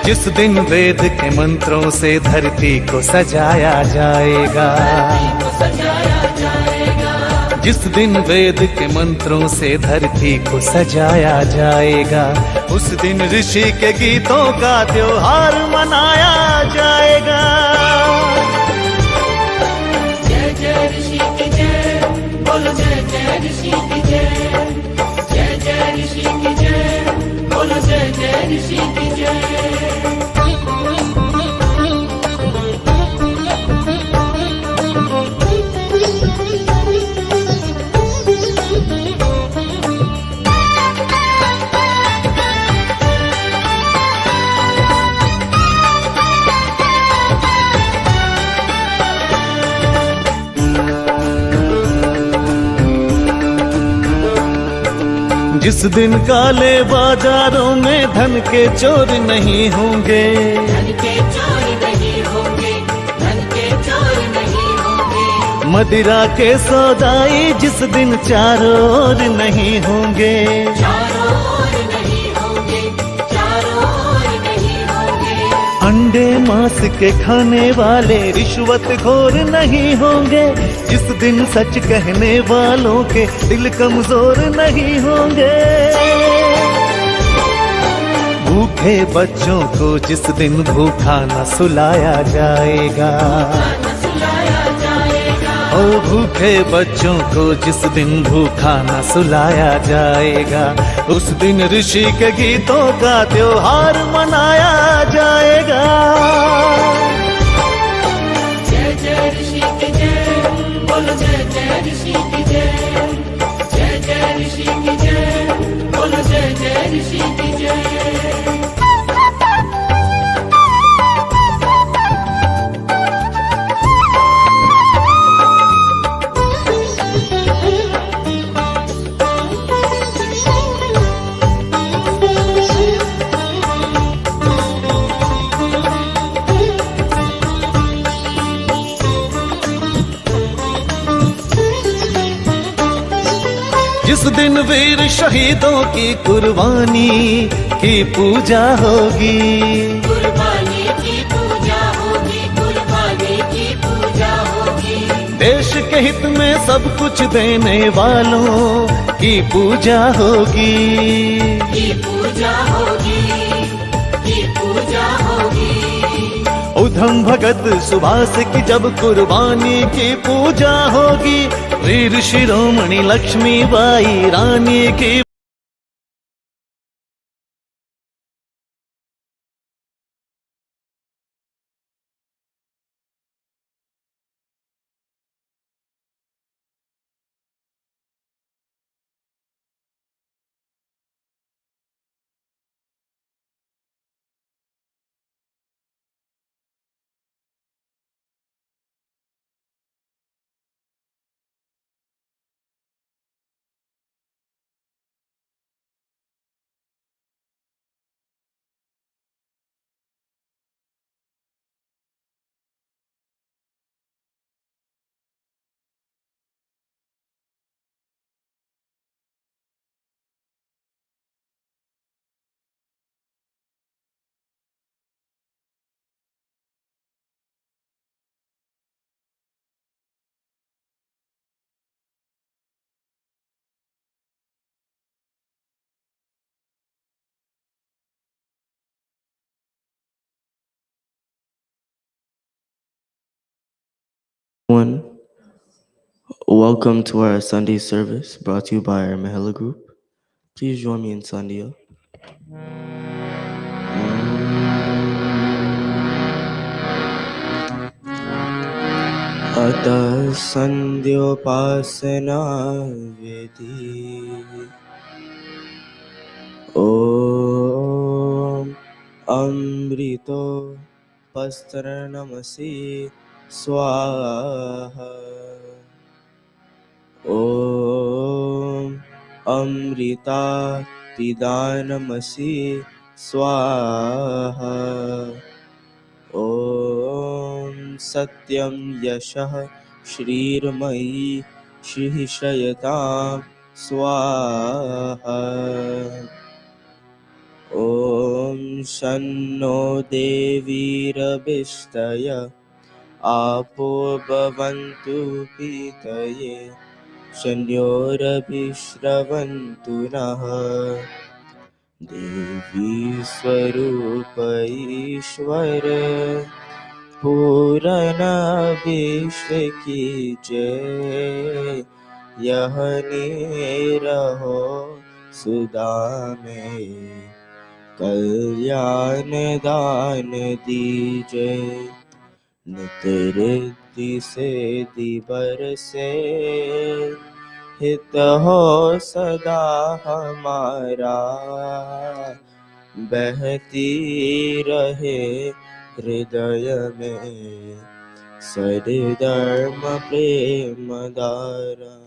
जिस दिन वेद के मंत्रों से धरती को सजाया जाएगा, जिस दिन वेद के मंत्रों से धरती को सजाया जाएगा, उस दिन ऋषि के गीतों का त्योहार मनाया जाएगा। जय जय ऋषि की जय, बोलो जय जय ऋषि की जय, जय जय ऋषि की जय, बोलो जय जय ऋषि की जय। जिस दिन काले बाजारों में धन के चोर नहीं होंगे, धन के चोर नहीं होंगे, धन के चोर नहीं होंगे। मदिरा के सौदाई जिस दिन चारों ओर नहीं होंगे, चारों ओर नहीं होंगे, चारों ओर नहीं होंगे। अंडे मांस के खाने वाले रिश्वतखोर नहीं होंगे, जिस दिन सच कहने वालों के दिल कमजोर नहीं होंगे। भूखे बच्चों को जिस दिन भूखा न सुलाया जाएगा, ओ भूखे बच्चों को जिस दिन भूखा न सुलाया जाएगा, उस दिन ऋषि के गीतों का त्योहार मनाया जाएगा। जय जय ऋषि की जय, बोलो जय जय ऋषि की जय, जय जय ऋषि की जय, बोलो जय जय ऋषि की जय। जिस दिन वीर शहीदों की कुर्बानी की पूजा होगी, कुर्बानी की पूजा होगी, कुर्बानी की पूजा होगी। देश के हित में सब कुछ देने वालों की पूजा होगी, की पूजा होगी, की पूजा होगी। उधम भगत सुभाष की जब कुर्बानी की पूजा होगी, वीर शिरोमणि लक्ष्मीबाई रानी की। Welcome to our Sunday service brought to you by our Mahela group. Please join me in Sandia. Atah Sandyopasana Vedi Om Amrito Pastranamasi Swaha Om Amrita Pidanamasi Swaha Om Satyam Yashah Shrirmayi Shihishayatam Swaha ॐ शन्नो देवीरभिष्टय आपो भवन्तु पीतये शन्योरभिश्रवन्तु नः देवी स्वरूप ईश्वर पूरनाभिषेकी जय यह निरहो सुदामे कल्याण दान दीजय नित रिद्धि से दिबर से हित हो सदा हमारा बहती रहे हृदय में सरिधर्म प्रेम धारा।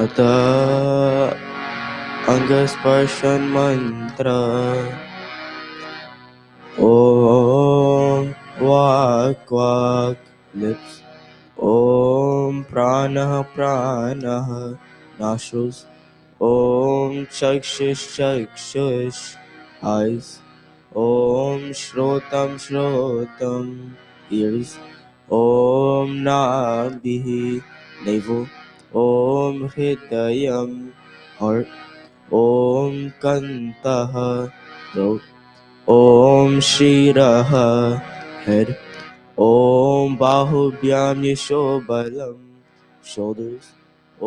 अतः अंगस्पर्शन मंत्र ओम वाक् वाक् लिप्स ओम प्राणः प्राणः nostrils ओम चक्षुष चक्षुष eyes ओम श्रोत्रम श्रोत्रम ears ओम नाभिः navel ओम हृदयम heart ओम कन्तः throat ओम शिरः head Om बाहुभ्याम यशोबलम shoulders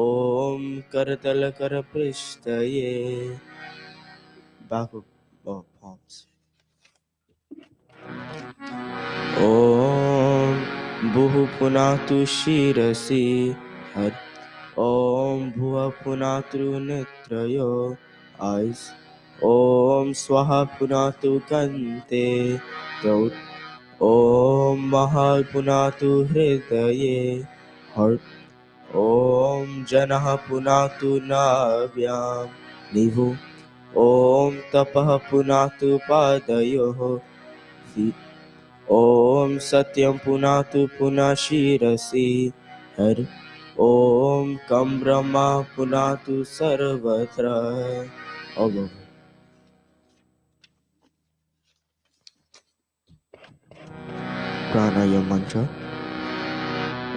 Om करतल करपृष्ठये back of palms ओम भुः पुनातु शिरसि head ओम भुवः पुनातु नेत्रयो eyes ओम स्वाहा पुनातु कन्ते throat ओम महः पुनातु हृदये heart ओम जनः पुनातु नाभ्यां निभु ओम तपः पुनातु पादयोः feet ओम सत्यं पुनातु पुनः शिरसि head ओम कं ब्रह्मा पुनातु सर्वत्र all over. Pranayama mantra.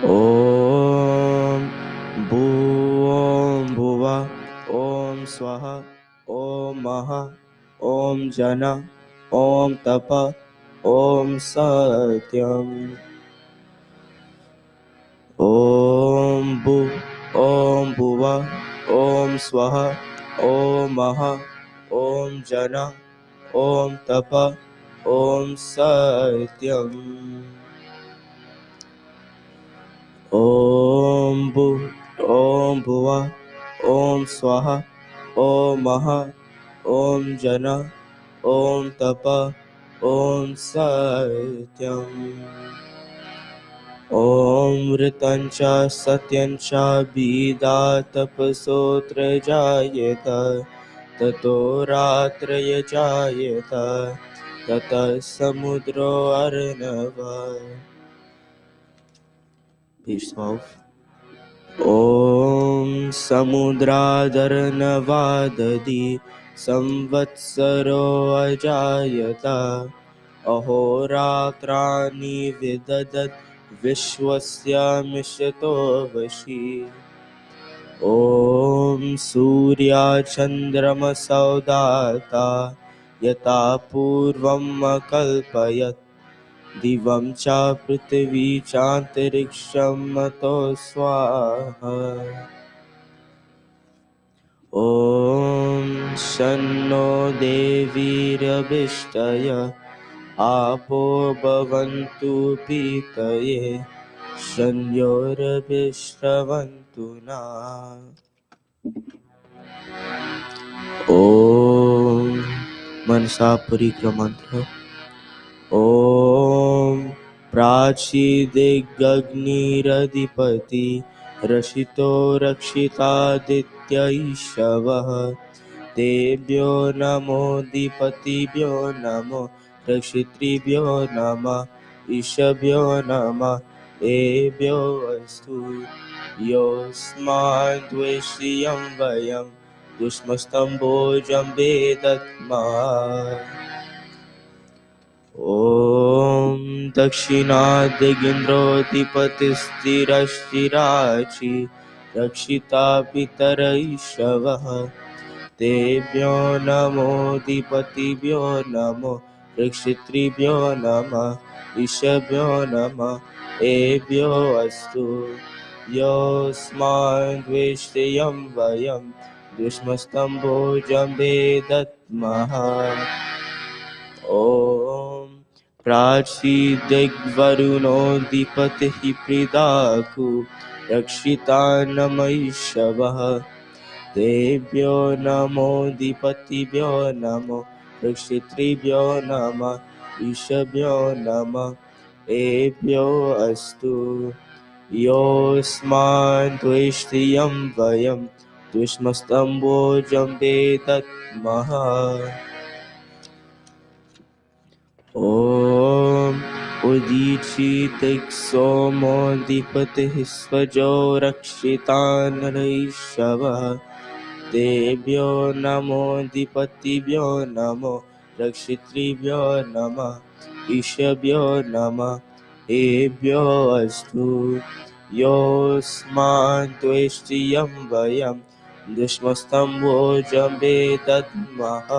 Om Bhuva Om Swaha Om Maha Om Jana Om Tapa Om Satyam Om Bhuva Om Swaha Om Maha Om Jana Om Tapa Om Satyam Om Bhuva Om Swaha Om Maha Om Jana Om Tapa Om Satyam Om Ritancha Satyancha Bida Tapasotra Jayata Tato Ratraya Jayata Tata Samudro Arnava. Page 12. Om Samudradharnavadadi Samvatsaro Ajayata Ahoratrani Vidadat Vishwasya Mishito Vashi Om Surya Chandrama Saudata Yata Purvam Kalpayat Divam cha prithvi chantariksham mato swaha Om Shanno Devirabhishtaya Apo Bhavantu Pitaye Shanyorabhishravantu na Om Manasa Parikramantra Om Prachi दिग्गग्निरधिपति रशितो रक्षितादित्यैषवः तेभ्यो नमो दिपतिभ्यो नमो रक्षितृभ्यो नमः ईशभ्यो नमः एभ्यो अस्तु योऽस्माद्वेष्यं वयं दुष्मस्तम्भोजम्बे दद्मः ॐ दक्षिणादिगिन्द्रोऽधिपतिस्थिरश्चिराचि रक्षिता पितरैषवः तेभ्यो नमोऽधिपतिभ्यो नमो ऋक्षित्रिभ्यो नमः ऋषभ्यो नमः एभ्यो अस्तु योऽस्मान् द्वेष्टियं वयं दुष्मस्तम्भोजम्बे दद्मः ॐ प्राचीदिग्वरुणोऽधिपतिः प्रीदाकु रक्षितानमैषवः तेभ्यो नमोऽधिपतिभ्यो नमो ऋक्षित्रिभ्यो नमः ईशभ्यो नमः एभ्यो अस्तु योऽस्मान् द्वेष्टियं वयं दुष्मस्तम्भोजम्बे दद्मः ॐ उदीचितिक्सोमोऽधिपतिः स्वजो रक्षितानरैषवः तेभ्यो नमोऽधिपतिभ्यो नमो रक्षित्रिभ्यो नमः ईशभ्यो नमः एभ्यो अस्तु योऽस्मान् द्वेष्टियं वयं दुष्मस्तम्भोजम्बे दद्मः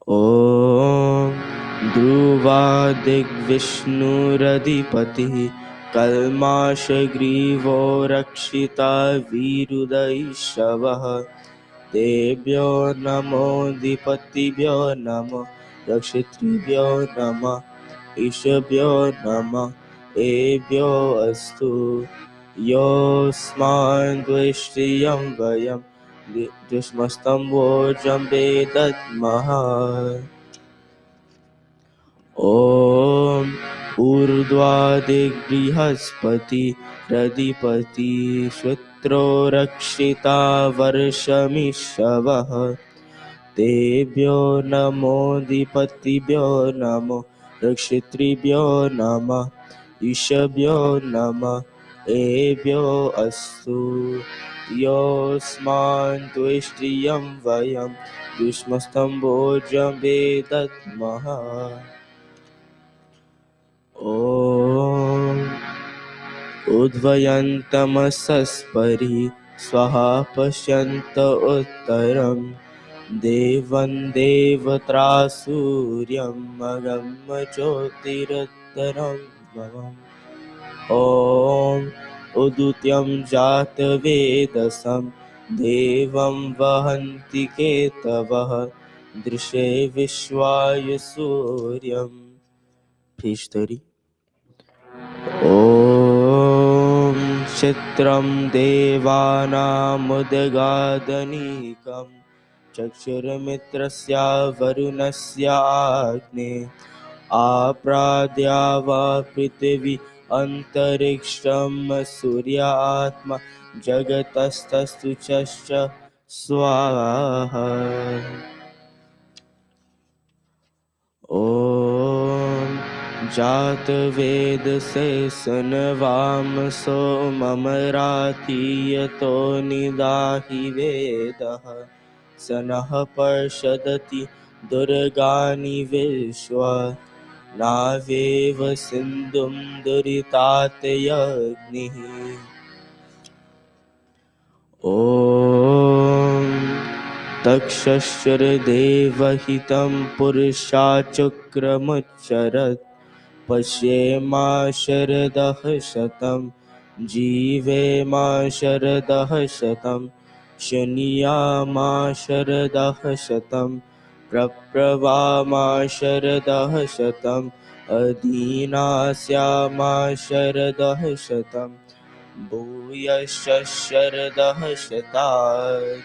ॐ ध्रुवादिग्विष्णुरधिपतिः कल्माषग्रीवो रक्षिता वीरुदैषवः तेभ्यो नमोऽधिपतिभ्यो नमो रक्षितृभ्यो नमः ईशभ्यो नमः एभ्यो अस्तु योऽस्मान् द्वेष्टियं वयं दुष्मस्तम्भोजम्बे दद्मः ॐ ऊर्ध्वादिबृहस्पतिरधिपति श्रुत्रो रक्षिता वर्षमिषवः तेभ्यो नमोऽधिपतिभ्यो नमो रक्षितृभ्यो नमः ईशभ्यो नमः एभ्यो अस्तु योऽस्मान् द्वेष्टियं वयं दुष्मस्तम्भोजम्बे दद्मः ॐ उद्वयन्तमसस्परि स्वः पश्यन्त उत्तरं देवं देवत्रा सूर्यं मगं ज्योतिरुत्तरं मम ॐ उदुत्यं जातवेदसं देवं वहन्ति केतवः दृशे विश्वाय सूर्यं भीष्टरि ॐ चित्रं देवानामुदगादनीकं चक्षुर्मित्रस्य वरुणस्य आग्ने आप्राद्या वा पृथिवी अन्तरिक्षं सूर्यात्मा जगतस्तस्तु च स्वाहा ॐ जातवेदसे सन्वामसो ममरातीयतो निदाहि वेदः स नः पर्षदति दुर्गानि विश्वा नावेव सिन्धुं दुरितात् यज्ञिः ॐ तक्षश्चरदेवहितं पुरुषा चक्रमुच्चरत् पश्येमा शरदः शतं जीवेमा शरदः शतं शृणुयामा शरदः शतं प्रप्लवामा शरदः शतम् अधीनास्यामा शरदः शतं भूयश्च शरदः शतात्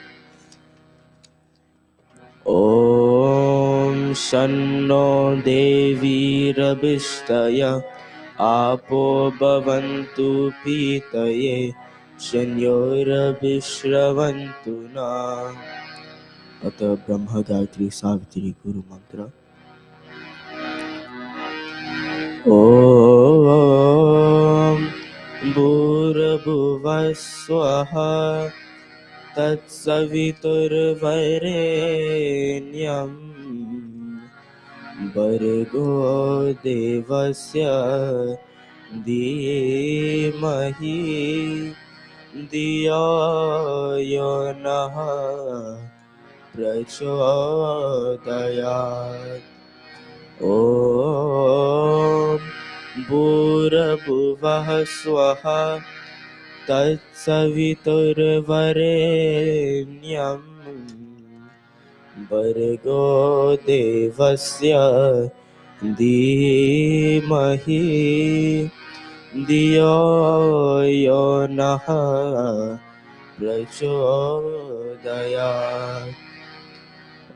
ॐ शन्नो देवीरभिष्टय आपो भवन्तु पीतये शन्योरभिश्रवन्तु नः अत ब्रह्म गायत्री सावित्री गुरु मंत्र ॐ भूर्भुवस्सुः भूर्भुवस्वः तत्सवितुर्वरेण्यम् भर्गो देवस्य धीमहि धियो यो नः प्रचोदयात्। ॐ भूर्भुवः स्वः तत्सवितुर्वरेण्यम् भर्गो देवस्य धीमहि धियो यो नः प्रचोदयात्।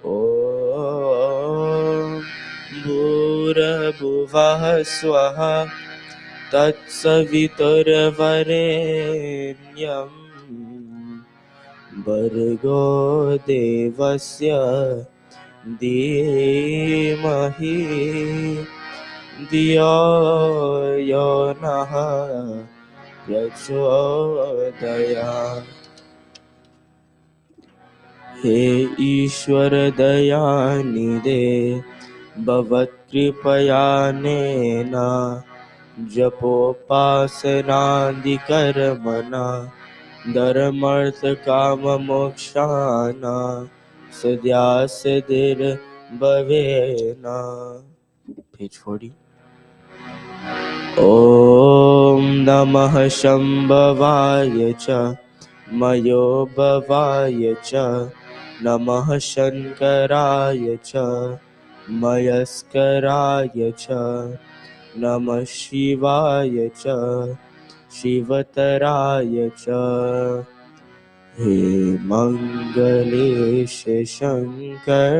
ॐ भूर्भुवः स्वः तत्सवितुर्वरेण्यम् भर्गो देवस्य धीमहि धियो यो नः प्रचोदयात्। हे ईश्वर दयानिधे भवत्कृपयानेन जपोपासनादिकर्मणा धर्मार्थकाममोक्षान् सिद्धिर्भवेन। Page 40. ॐ नमः शम्भवाय च मयोभवाय च नमः शङ्कराय च मयस्कराय च नमः शिवाय च शिवतराय च। हे मंगलेश शंकर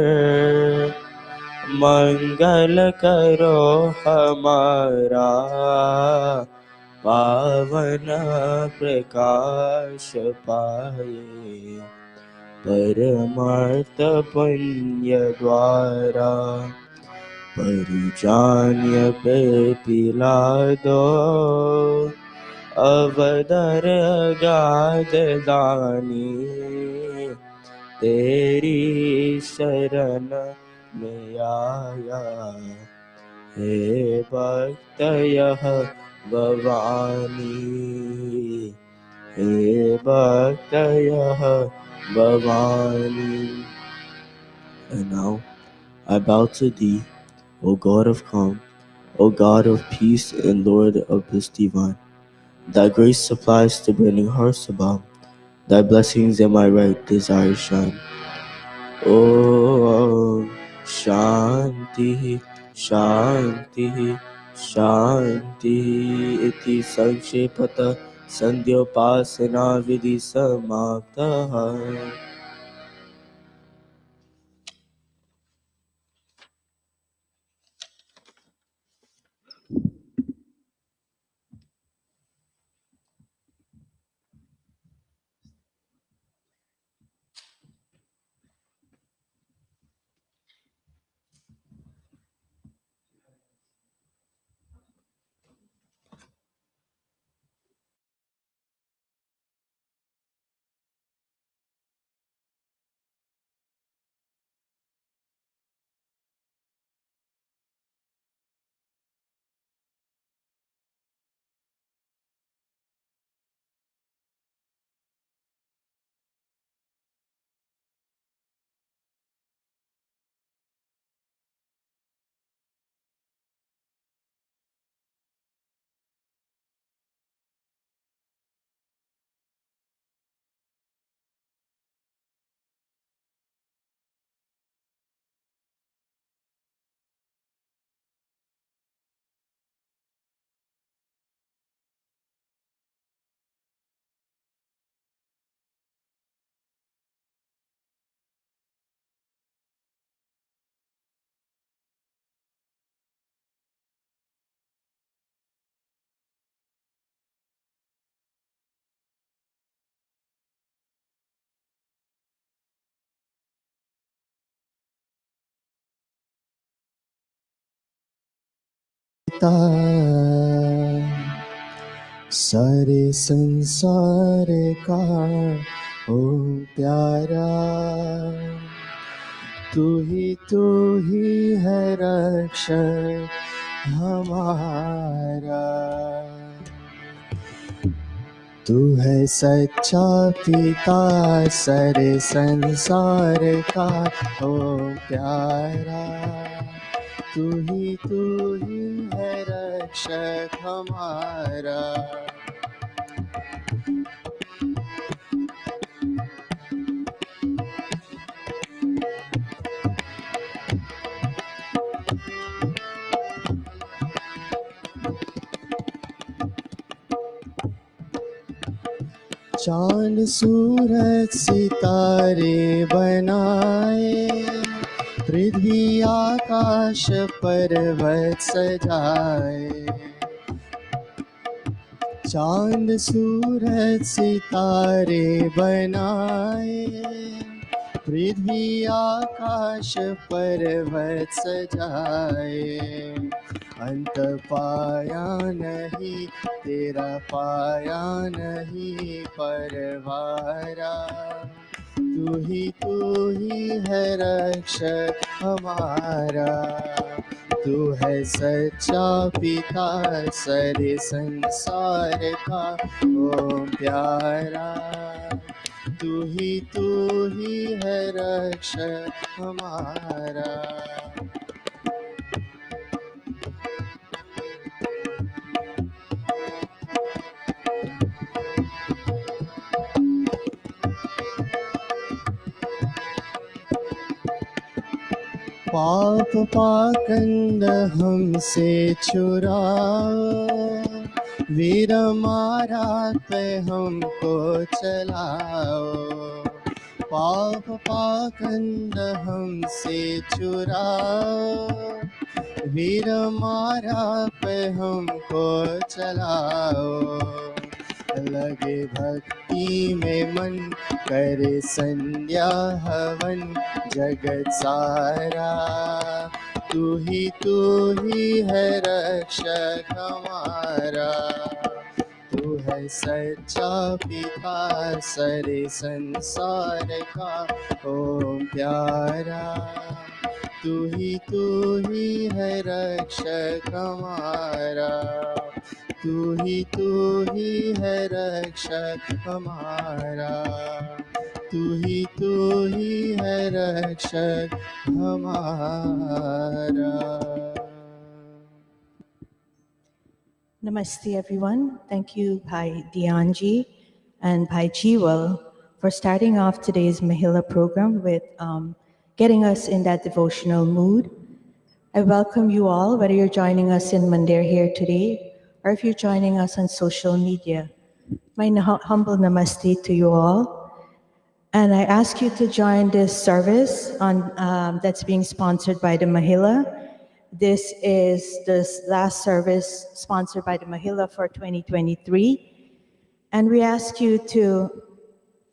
मंगल करो हमारा पावन प्रकाश पाए परमार्थ पुण्य द्वारा परिजान्य पे पिला दो अवदर गाद दानी तेरी शरण में आया हे भक्त यह भवानी हे भक्त यह Bhavani. And now I bow to thee, O God of calm, O God of peace and Lord of bliss divine. Thy grace supplies to burning hearts above. Thy blessings and my right desire shine. Om Shanti Shanti Shanti iti sanshepata sandhyopasana vidhi samaptaha. सारे संसार का ओ प्यारा, तू ही है रक्षक हमारा। तू है सच्चा पिता सारे संसार का ओ प्यारा, तू ही है रक्षक हमारा। चांद सूरज सितारे बनाए, पृथ्वी आकाश पर्वत सजाए। चांद सूरज सितारे बनाए, पृथ्वी आकाश पर्वत सजाए। अंत पाया नहीं तेरा पाया नहीं परवारा, तू ही है रक्षक हमारा। तू है सच्चा पिता सारे संसार का ओ प्यारा, तू ही है रक्षक हमारा। पाप पाकंद हमसे छुड़ाओ, वीर मारा पे हमको चलाओ। पाप पाकंद हमसे छुड़ाओ, वीर मारा पे हमको चलाओ। लगे भक्ति में मन करे संध्या हवन जगत सारा, तू ही है रक्षक हमारा। तू है सच्चा पिता सारे संसार का ओ प्यारा, तू ही है रक्षक हमारा। तू ही है रक्षक हमारा, तू ही है रक्षक हमारा। Namaste, everyone. Thank you, Bhai Dianji and Bhai Jiwal, for starting off today's Mahila program with getting us in that devotional mood. I welcome you all, whether you're joining us in Mandir here today or if you're joining us on social media. My humble namaste to you all. And I ask you to join this service that's being sponsored by the Mahila. This is the last service sponsored by the Mahila for 2023. And we ask you to,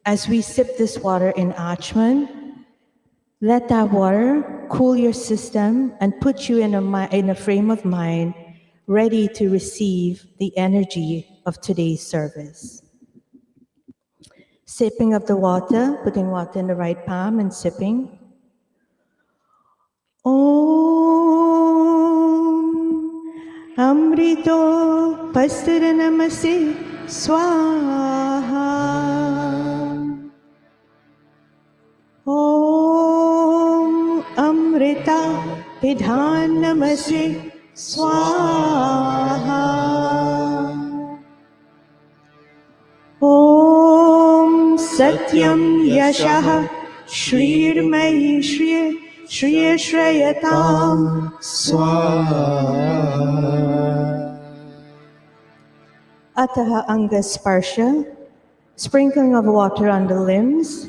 as we sip this water in Achman, let that water cool your system and put you in a frame of mind ready to receive the energy of today's service. Sipping of the water, putting water in the right palm and sipping. Om Amrito Pastiranamasi Swaha. Om Amrita Pidhanamasi Swaha. Om Satyam Yashaha Shrirmayi Shriya Shrayatam Swaha. Ataha Anga Sparsha, sprinkling of water on the limbs.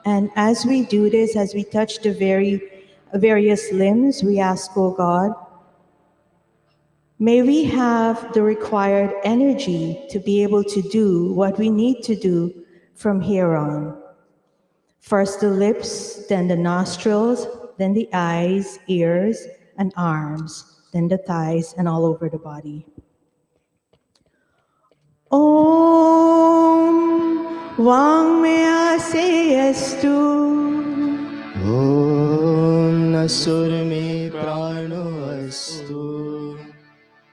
And as we do this, as we touch the various limbs, we ask, O God, may we have the required energy to be able to do what we need to do from here on. First the lips, then the nostrils, then the eyes, ears, and arms, then the thighs, and all over the body. ॐ वाङ्मयासेऽस्तु ॐ नसुर मे प्राणो अस्तु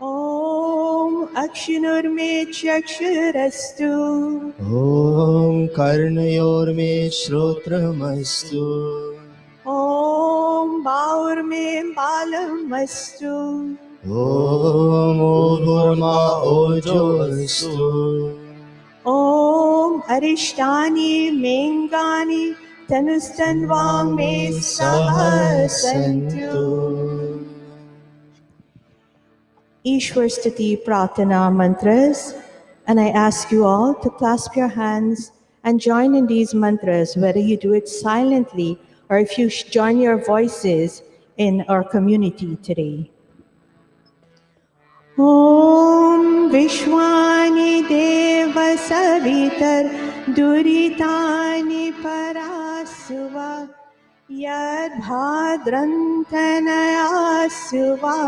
ॐ अक्षिणुर्मे चक्षुरस्तु ॐ कर्णयोर्मे श्रोत्रमस्तु ॐ बाहुर्मे बालमस्तु ॐ ऊर्ध्वमा ओजो अस्तु ॐ अरिष्टानि मेङ्गानि तनुस्तन्वां मे सह सन्तु Ishwar Stuti Pratana mantras, and I ask you all to clasp your hands and join in these mantras, whether you do it silently or if you join your voices in our community today. Om Vishwani Deva Savitar Duritani Parasuva Yad Bhadrantanaya Suva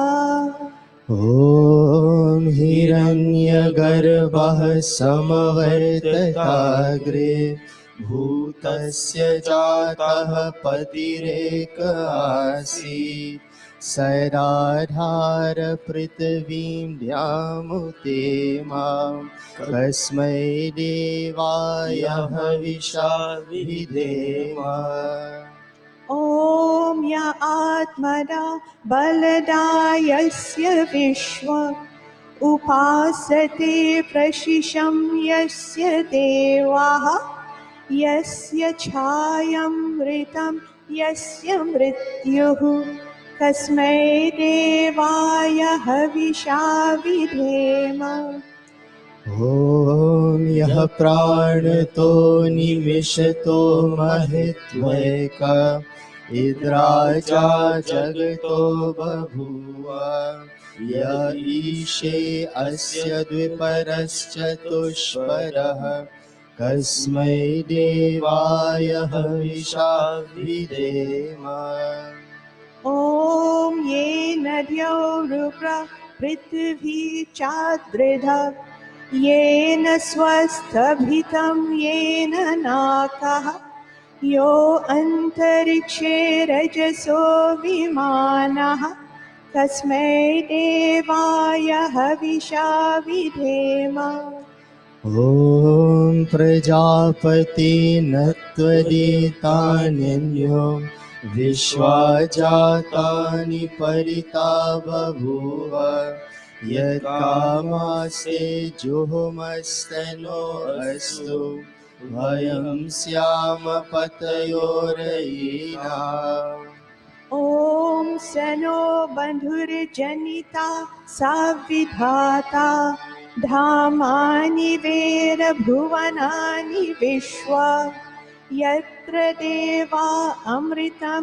ॐ हिरण्यगर्भः समवर्तताग्रे भूतस्य जातः पतिरेक आसीत् सराधार पृथिवीं द्यामुते मां कस्मै देवाय हविषा विधेम ॐ या आत्मदा बलदायस्य विश्व उपासते प्रशिशं यस्य देवाः यस्य छायमृतं यस्य मृत्युः कस्मै देवाय हविषा विधेम ॐ यः प्राणतो निविशतो महित्वैक इद्राजा जगतो बभूव य ईशे अस्य द्विपरश्चतुष्परः कस्मै देवाय हविषा विधेम ॐ ये नद्यो रुप्र पृथिवी चाद्रिधा येन स्वस्थभितं येन नाकः यो अन्तरिक्षे रजसो विमानः कस्मै देवाय हविषा विधेम ॐ प्रजापति नत्वदितान्यो विश्वा जातानि परिता बभूव यत्कामास्ते जुहुमस्तनो अस्तु वयं स्याम पतयोरयिना ॐ सनो बन्धुर्जनिता साविधाता धामानि वेरभुवनानि विश्वा यत्र देवा अमृतमानशानास्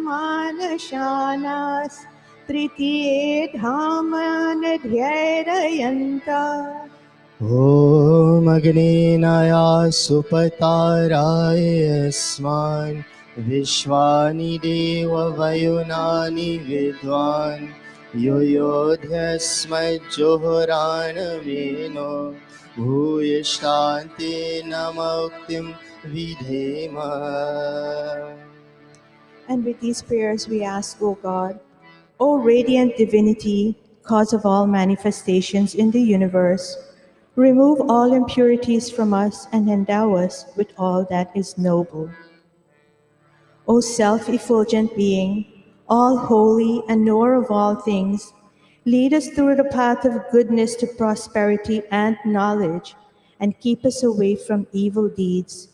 तृतीये धामानध्यरयन्ता ॐ अग्नेनाया सुपताराय अस्मान् विश्वानि देववयुनानि विद्वान् युयोध्यस्मज्जोहराणवेनो भूयिष्ठान्ते नमोक्तिं विधेम. And with these prayers we ask, O God, O radiant divinity, cause of all manifestations in the universe, remove all impurities from us and endow us with all that is noble. O self-effulgent being, all holy and knower of all things, lead us through the path of goodness to prosperity and knowledge, and keep us away from evil deeds.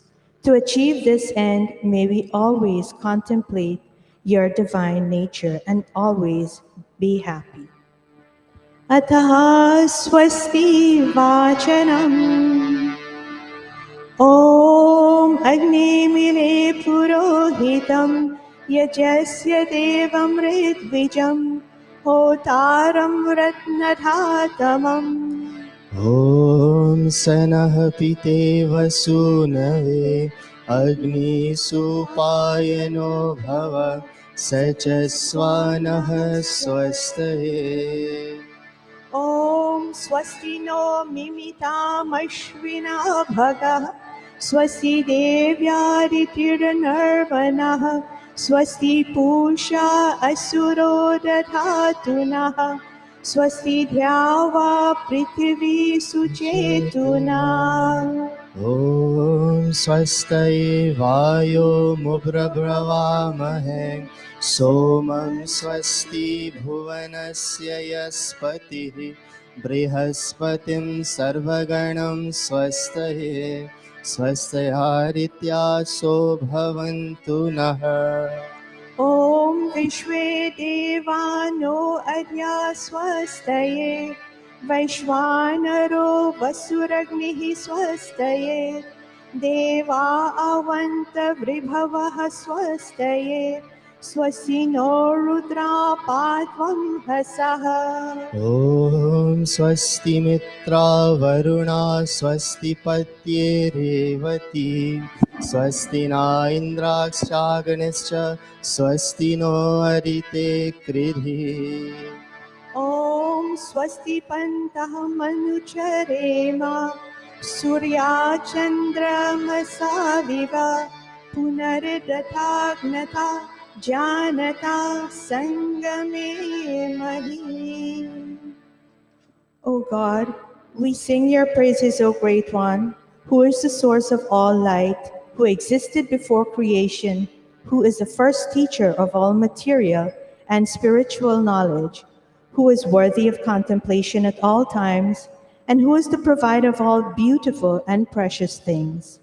To achieve this end, may we always contemplate your divine nature and always be happy. Ataha swasti vachanam. ॐ अग्निमिले पुरोहितं यजस्य देवमृद्विजं होतारं रत्नधातमम् ॐ सनः पितेव सूनवे अग्निसुपायनो भव स च स्वानः स्वस्तये ॐ स्वस्ति no मिमितामश्विना भगः स्वस्ति देव्यारितिर्नर्वणः स्वस्ति पूषा असुरो दधातु नः स्वस्ति द्यावा पृथिवी सुचेतुना ॐ स्वस्तये वायो मुभ्रभ्रवामहे सोमं स्वस्ति भुवनस्य यस्पतिः बृहस्पतिं सर्वगणं स्वस्तये स्वस्त्यारित्यासो भवन्तु नः ॐ विश्वे देवानो अद्या स्वस्तये वैश्वानरो वसुरग्निः स्वस्तये देवा अवन्तवृभवः स्वस्तये स्वस्ति नो रुद्रा पात्वं हसः ॐ स्वस्ति मित्रा वरुणा स्वस्ति पत्ये रेवती स्वस्ति न इन्द्राक्षागणश्च स्वस्ति नो हरिते कृधिः ॐ स्वस्ति पन्तः मनुचरेम सूर्याचन्द्रमसाविव पुनर्दथाग्नता जानता सङ्गमे मही. O God, we sing your praises, O Great One, who is the source of all light, who existed before creation, who is the first teacher of all material and spiritual knowledge, who is worthy of contemplation at all times, and who is the provider of all beautiful and precious things.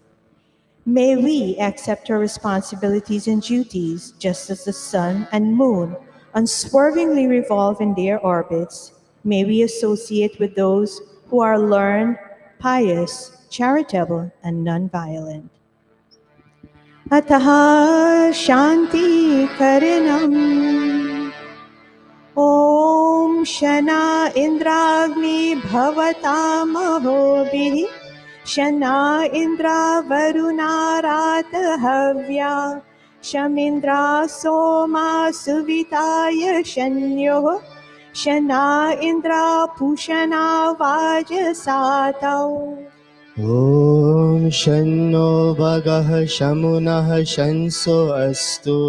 May we accept our responsibilities and duties just as the sun and moon unswervingly revolve in their orbits. May we associate with those who are learned, pious, charitable, and non-violent. Ataha Shanti Karanam Om Shana Indragni Bhavatamahobihi Shana Indra Varunarathahvya Shamindra Soma Suvitaya Shanyo Shana Indra Pushana Vajasatau ॐ शन्नो भगः शमुनः शंसो अस्तु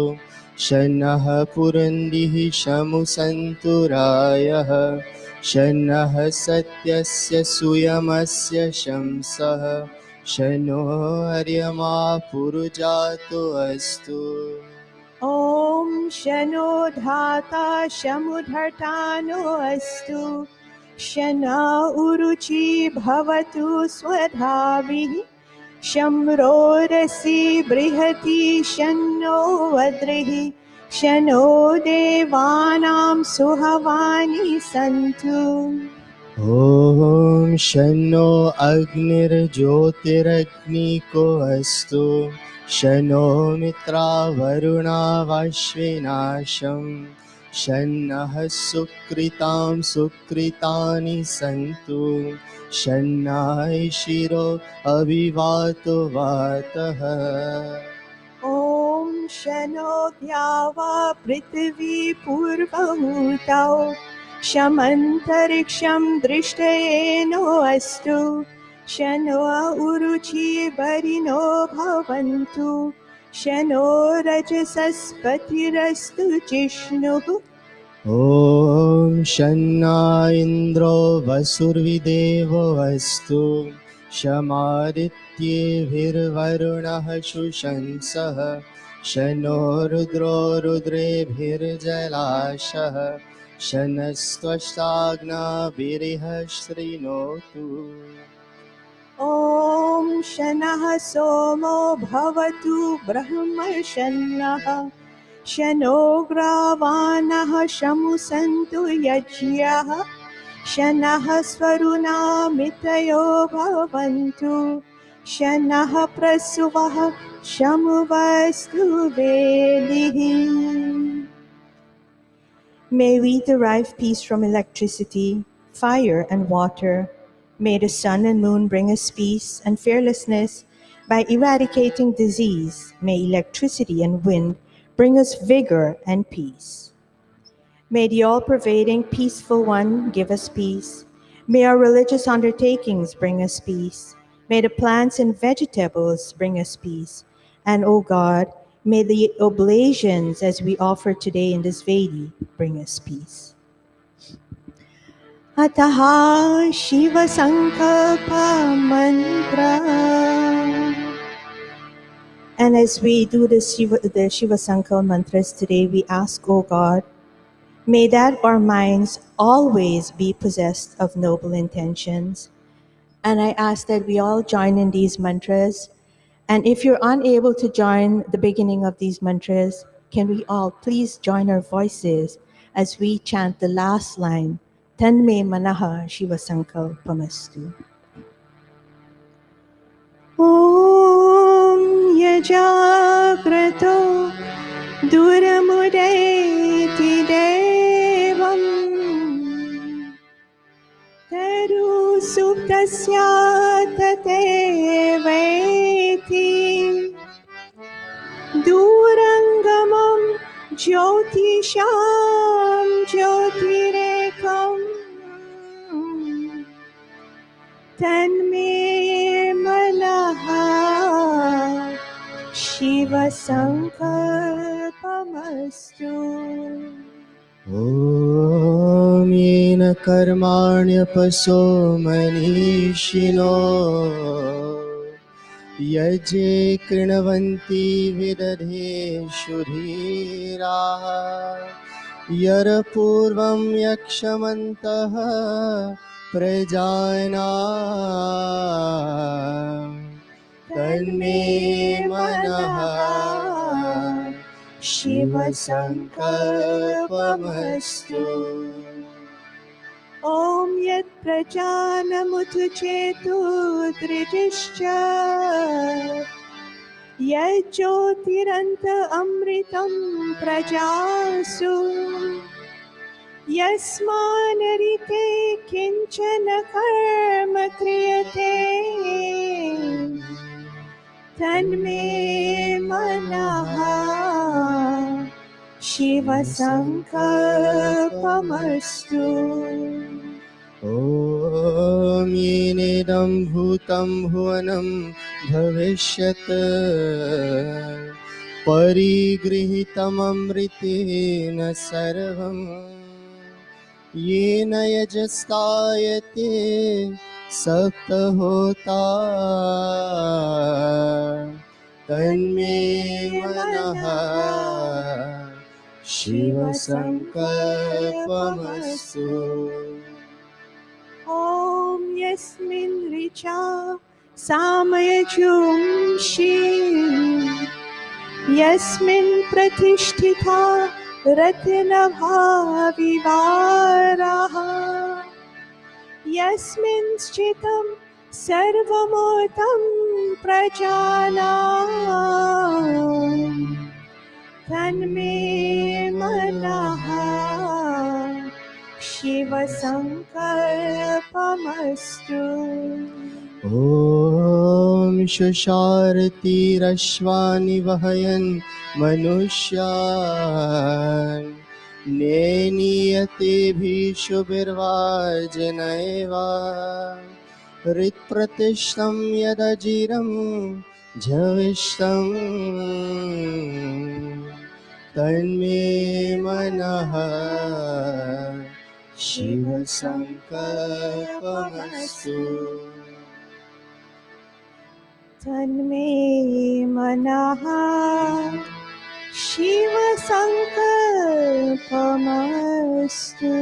शन्नः पुरन्दिः शमु सन्तुरायः शन्नः सत्यस्य सुयमस्य शंसः शनो अर्यमा पुरुजातो अस्तु Om Shano Dhata Shamudhartano Astu Shana Uruchi Bhavatu Swadhavihi Shamrodasi Brihati Shano Vadrihi Shano Devanam Suhavani Santu ॐ शन्नो अग्निर्ज्योतिरग्निको अस्तु शनो मित्रा वरुणा वाश्विनाशं शन्नः सुकृतां सुकृतानि सन्तु शन्नाय शिरो अभिवातो वातः Om Shano Dhyava Prithvi Purvahutau Shamantariksham Drishtayeno Astu Shano Uruchi Varino Bhavantu Shano Rajasaspatirastu Jishnuhu ॐ शन्ना इन्द्रो वसुर्विदेवो अस्तु शमादित्येभिर्वरुणः शुशंसः शनो रुद्रो रुद्रेभिर्जलाशः शनस्त्वष्टाग्नाभिरिह शृणोतु Om Shanah Somo Bhavatu Brahmashanah Shano Gravanah Shamusantu Yajyah Shanah Swaruna Mitayo Bhavantu Shanah Prasuvah Shamuvastu Vedihi. May we derive peace from electricity, fire, and water. May the sun and moon bring us peace and fearlessness by eradicating disease. May electricity and wind bring us vigor and peace. May the all-pervading peaceful one give us peace. May our religious undertakings bring us peace. May the plants and vegetables bring us peace. And, O God, may the oblations as we offer today in this Vedi bring us peace. Ataha Shiva Sankalpa Mantra. And as we do the Shiva Sankalpa mantras today, we ask, O God, may that our minds always be possessed of noble intentions. And I ask that we all join in these mantras. And if you're unable to join the beginning of these mantras, can we all please join our voices as we chant the last line, Tanme Manaha Shiva Sankalpamastu. Om Yajagrato Duramudeti Devam Taru Suptasya Tate Veti Durangamam Jyotisham Jyotirekam Tanme Manaha Shiva Sankalpamastu. ॐ येन कर्माण्यपसो मनीषिणो यजे कृण्वन्ति विदधेषु धीराः यरपूर्वं यक्षमन्तः प्रजानां तन्मे मनः Shiva Sankalpamastu. Om Yat Prajanamuthu Chetu Drijishcha Yat Jyotiranta Amritam Prajasu Yasmanarite Kinchana Karma Kriyate Tanme Manaha Shiva Sankalpamastu. ॐ येनेदं भूतं भुवनं भविष्यत् परिगृहीतममृतेन सर्वं येन यजस्तायते सप्तहोता तन्मे मनः Shiva Sankalpamastu. Om Yasmin Richa Samayajumshi Yasmin Pratishtita Ratnabha Vivaraha Yasmin Chitam Sarvamotam Prajanam Tanme Manaha Shiva Sankalpamastu. ॐ शुशारतिरश्वानि वहयन् मनुष्यान् नेनीयतेभिषु बिर्वाजनैव हृत्प्रतिष्ठं यदजिरं झविष्टम् तन्मे मनः Shiva Sankalpamastu. Tanme Manaha Shiva Sankalpamastu.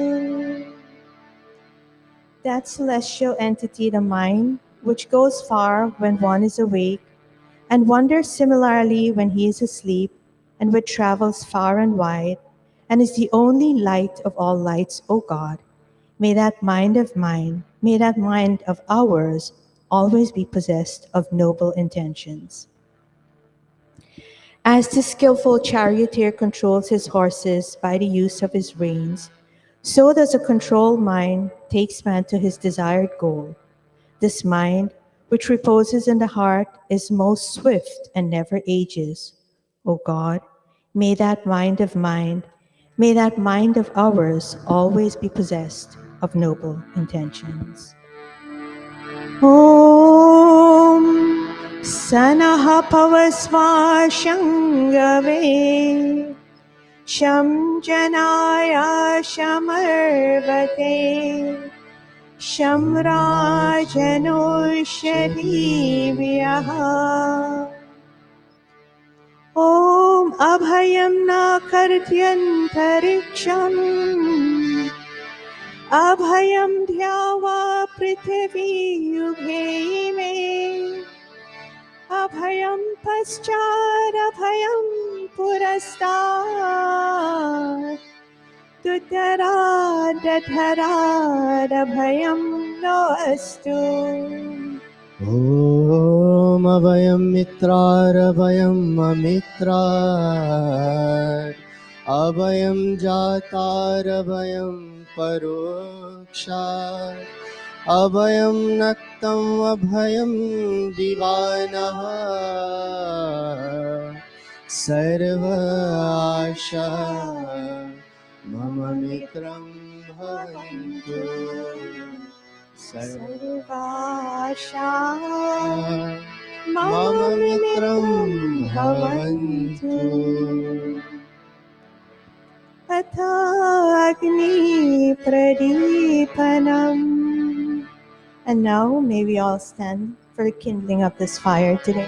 That celestial entity, the mind, which goes far when one is awake, and wanders similarly when he is asleep, and which travels far and wide, and is the only light of all lights, O God, may that mind of mine, may that mind of ours, always be possessed of noble intentions. As the skillful charioteer controls his horses by the use of his reins, so does a controlled mind takes man to his desired goal. This mind, which reposes in the heart, is most swift and never ages. O God, may that mind of mine, may that mind of ours always be possessed of noble intentions. Om Sanaha Pavasva Shangave Sham Janaya Shamarvate Sham Rajanushadivyaha Om Abhayam Nakartyantariksham Abhayam Dhyava Prithvi Yughe Me Abhayam Paschad Abhayam Purastat Tutara Dathara Abhayam No Astu Om Abhayam Mitrar Abhayam Amitrar Abhayam Jatar Abhayam Parokshar Abhayam Naktam Abhayam Divanaha Sarva Asha Mama Mitram Bhavantu Sarvasha Mama Mitram Bhavantu Athagni Pradipanam. And now may we all stand for the kindling of this fire today.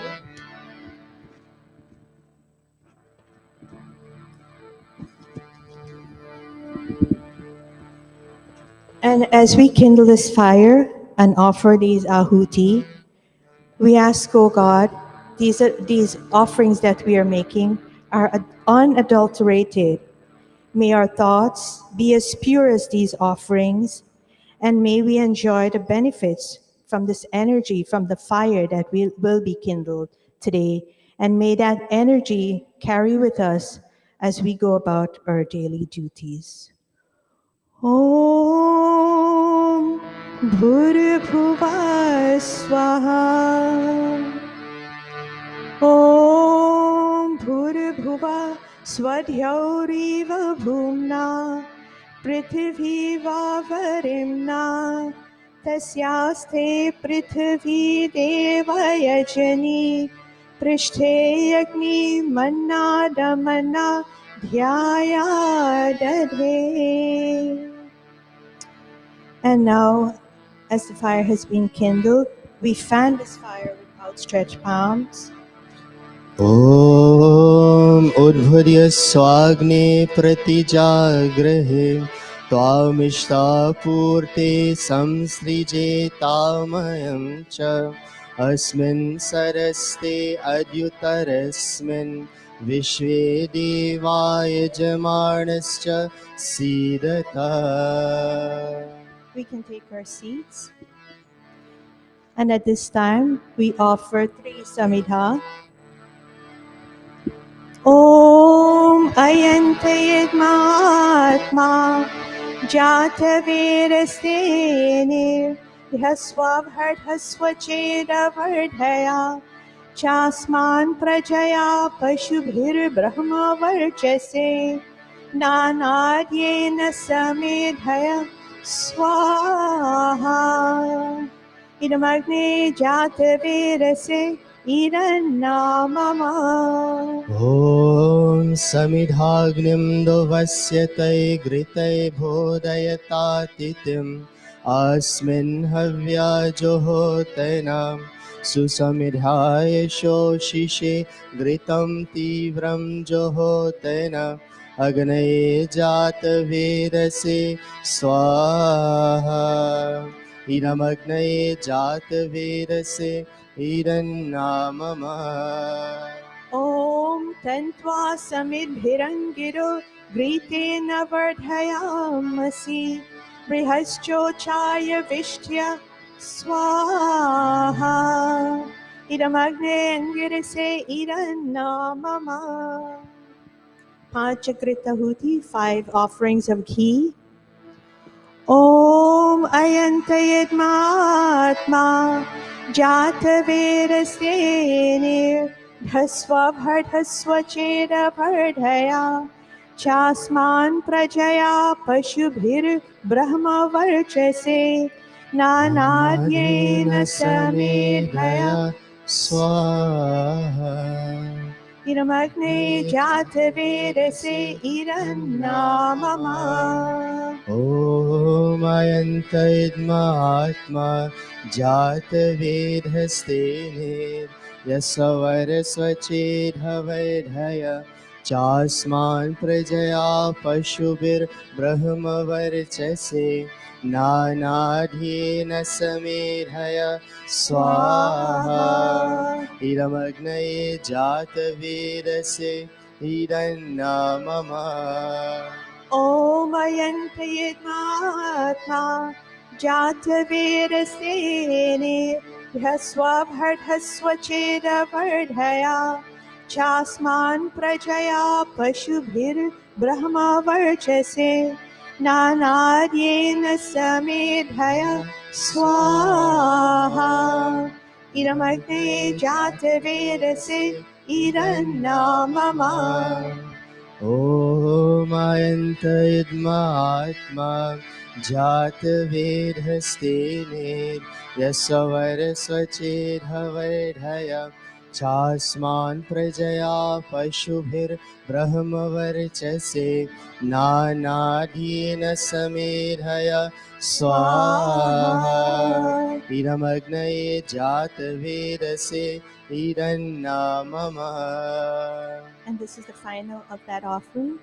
And as we kindle this fire and offer these ahuti, we ask, O God, these offerings that we are making are unadulterated. May our thoughts be as pure as these offerings, and may we enjoy the benefits from this energy, from the fire that will be kindled today. And may that energy carry with us as we go about our daily duties. Om Bhurabhuva Swaha Om Bhurabhuva Swadhyoriva Bhumna Prithviva Varimna Tasyaste Prithvi Devayajani Prishthe Agni Manna Damana Dhyaya Dadhe. And now, as the fire has been kindled, we fan this fire with outstretched palms. Om Udbhurya Swagne Pratijagrahe Tvamishta Purte Samsrije Tamayam Cha Asmin Saraste Adyutarasmin Vishve Devaya Jamanascha Sidata. We can take our seats. And at this time, we offer 3 Samhita. Om Ayantayad Mahatma Jata Virastene Dhaswabhart Haswacheda Vardhaya Chasman Prajaya Pashubhir Brahma Varchase Nanadyena Samedhaya Swaha Idamagne Jata Virase Idannamama Om Samidhagnim Dovasyate Grite Bodhayatatitim Asmin Havya Johotenam Susamidhaya Shoshishe Gritam Tivram Johotena Agnaye Jata Virase Swaha Idamagnaye Jata Virase Idannamama Om Tantva Samidbhirangiro Gritena Vardhayamasi Brihaschochaya Vishtya Swaha Idamagne Angirise Idannamama Panchakritahuti, 5 offerings of ghee. Om Ayantayad Mahatma Jata Virastene Dhaswabhart Haswacheda Vardhaya चास्मान् प्रजया पशुभिर्ब्रह्मवर्चसे नानाद्येन समेधया स्वाहा इदमग्ने जातवेदसे इदन्नामम ॐ अयन्तैद्मात्मा जातवेदस्तेनेर्यस्वरस्वचेर्हवैढय चास्मान् प्रजया पशुभिर्ब्रह्मवर्चसे नानाढ्येन समेधय स्वाहा इदमग्नये जातवेदसे इदन्नामम ॐ अयन्तयद्मात्मा जातवेदसेने ह्यस्वभर्धस्वचेदवर्धया चास्मान् प्रजया पशुभिर्ब्रह्मवर्चसे नानाद्येन समेधया स्वाहा इदमग्ने जातवेदसे इदन्नामम ॐ अयन्तयद्मात्मा जातवेदस्तेनेर्यस्वरस्वचेर्हवैढय चास्मान् प्रजया पशुभिर्ब्रह्मवर्चसे नानाढ्येन समेधय स्वाहा इदमग्नये जातवेदसे इदन्नामम And this is the final of that offering.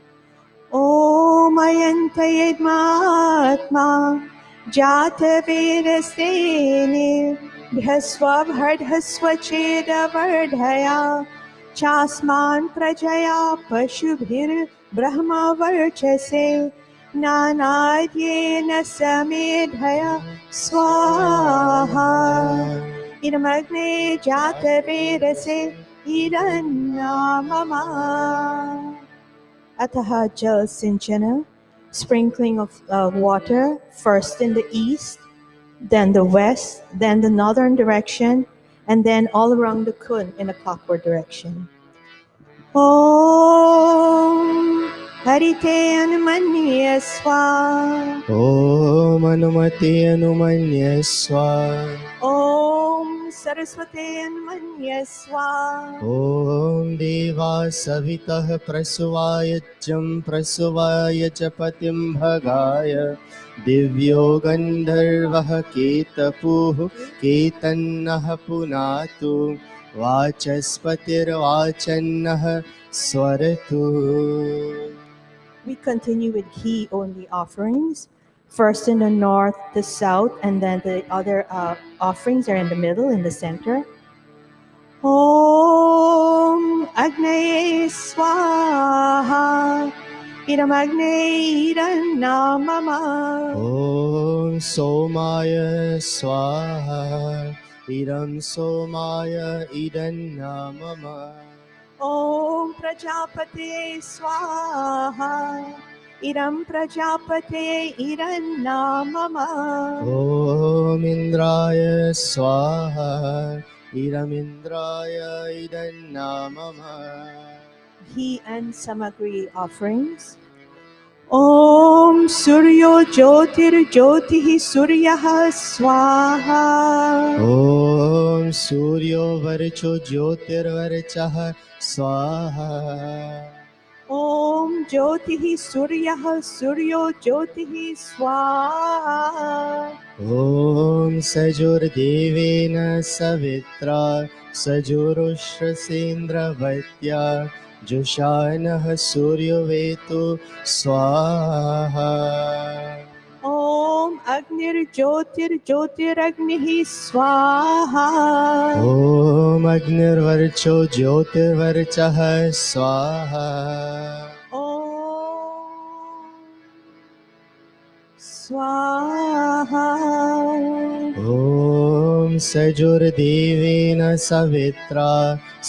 Om Ayantayadmatma Jatavedasene Bhyaswabhardhaswachedavardhaya Chasman Prajaya Pashubhir Brahma Varchase Nanadyena Samedhaya Swaha Idamagne Jatavedase Idannamama Ataha Jal Sinchana, sprinkling of water, first in the east, then the west, then the northern direction, and then all around the kun in a clockward direction. Om Harite Anumanya Swa. ॐ अनुमति अनुमन्य स्वा Om Saraswate Anumanya Swa. ॐ देवा सवितः प्रसवायज्यं प्रसवाय च पतिं भगाय दिव्यो गन्धर्वः केतपुः केतन्नः पुनातु वाचस्पतिर्वाचन्नः स्वरतु We continue with key only offerings. First in the north, the south, and then the other offerings are in the middle, in the center. Om Agnaye Swaha Idam Agnaye Idannamama ॐ सोमाय स्वाहा इदं सोमाय इदं मम Om Prajapate Swaha Idam Prajapate Idannamama ॐ इन्द्राय स्वाहा इदमिन्द्राय इदं मम Ghee and Samagri offerings. Om Suryo Jyotir Jyotihi Suryaha Swaha ॐ सूर्यो वर्चो ज्योतिर्वर्चः स्वाहा Om Jyotihi Suryaha Suryo Jyotihi Swaha ॐ सजुर्देवेन सवित्रा सजुरुष्यसेन्द्रवत्या जुषानः सूर्यवेतु स्वाहा Om Agnir Jyotir Jyotiragnihi Swaha ॐ अग्निर्वर्चो ज्योतिर्वर्चः स्वाहा Om Swaha ॐ सजुर्देवेन सवित्रा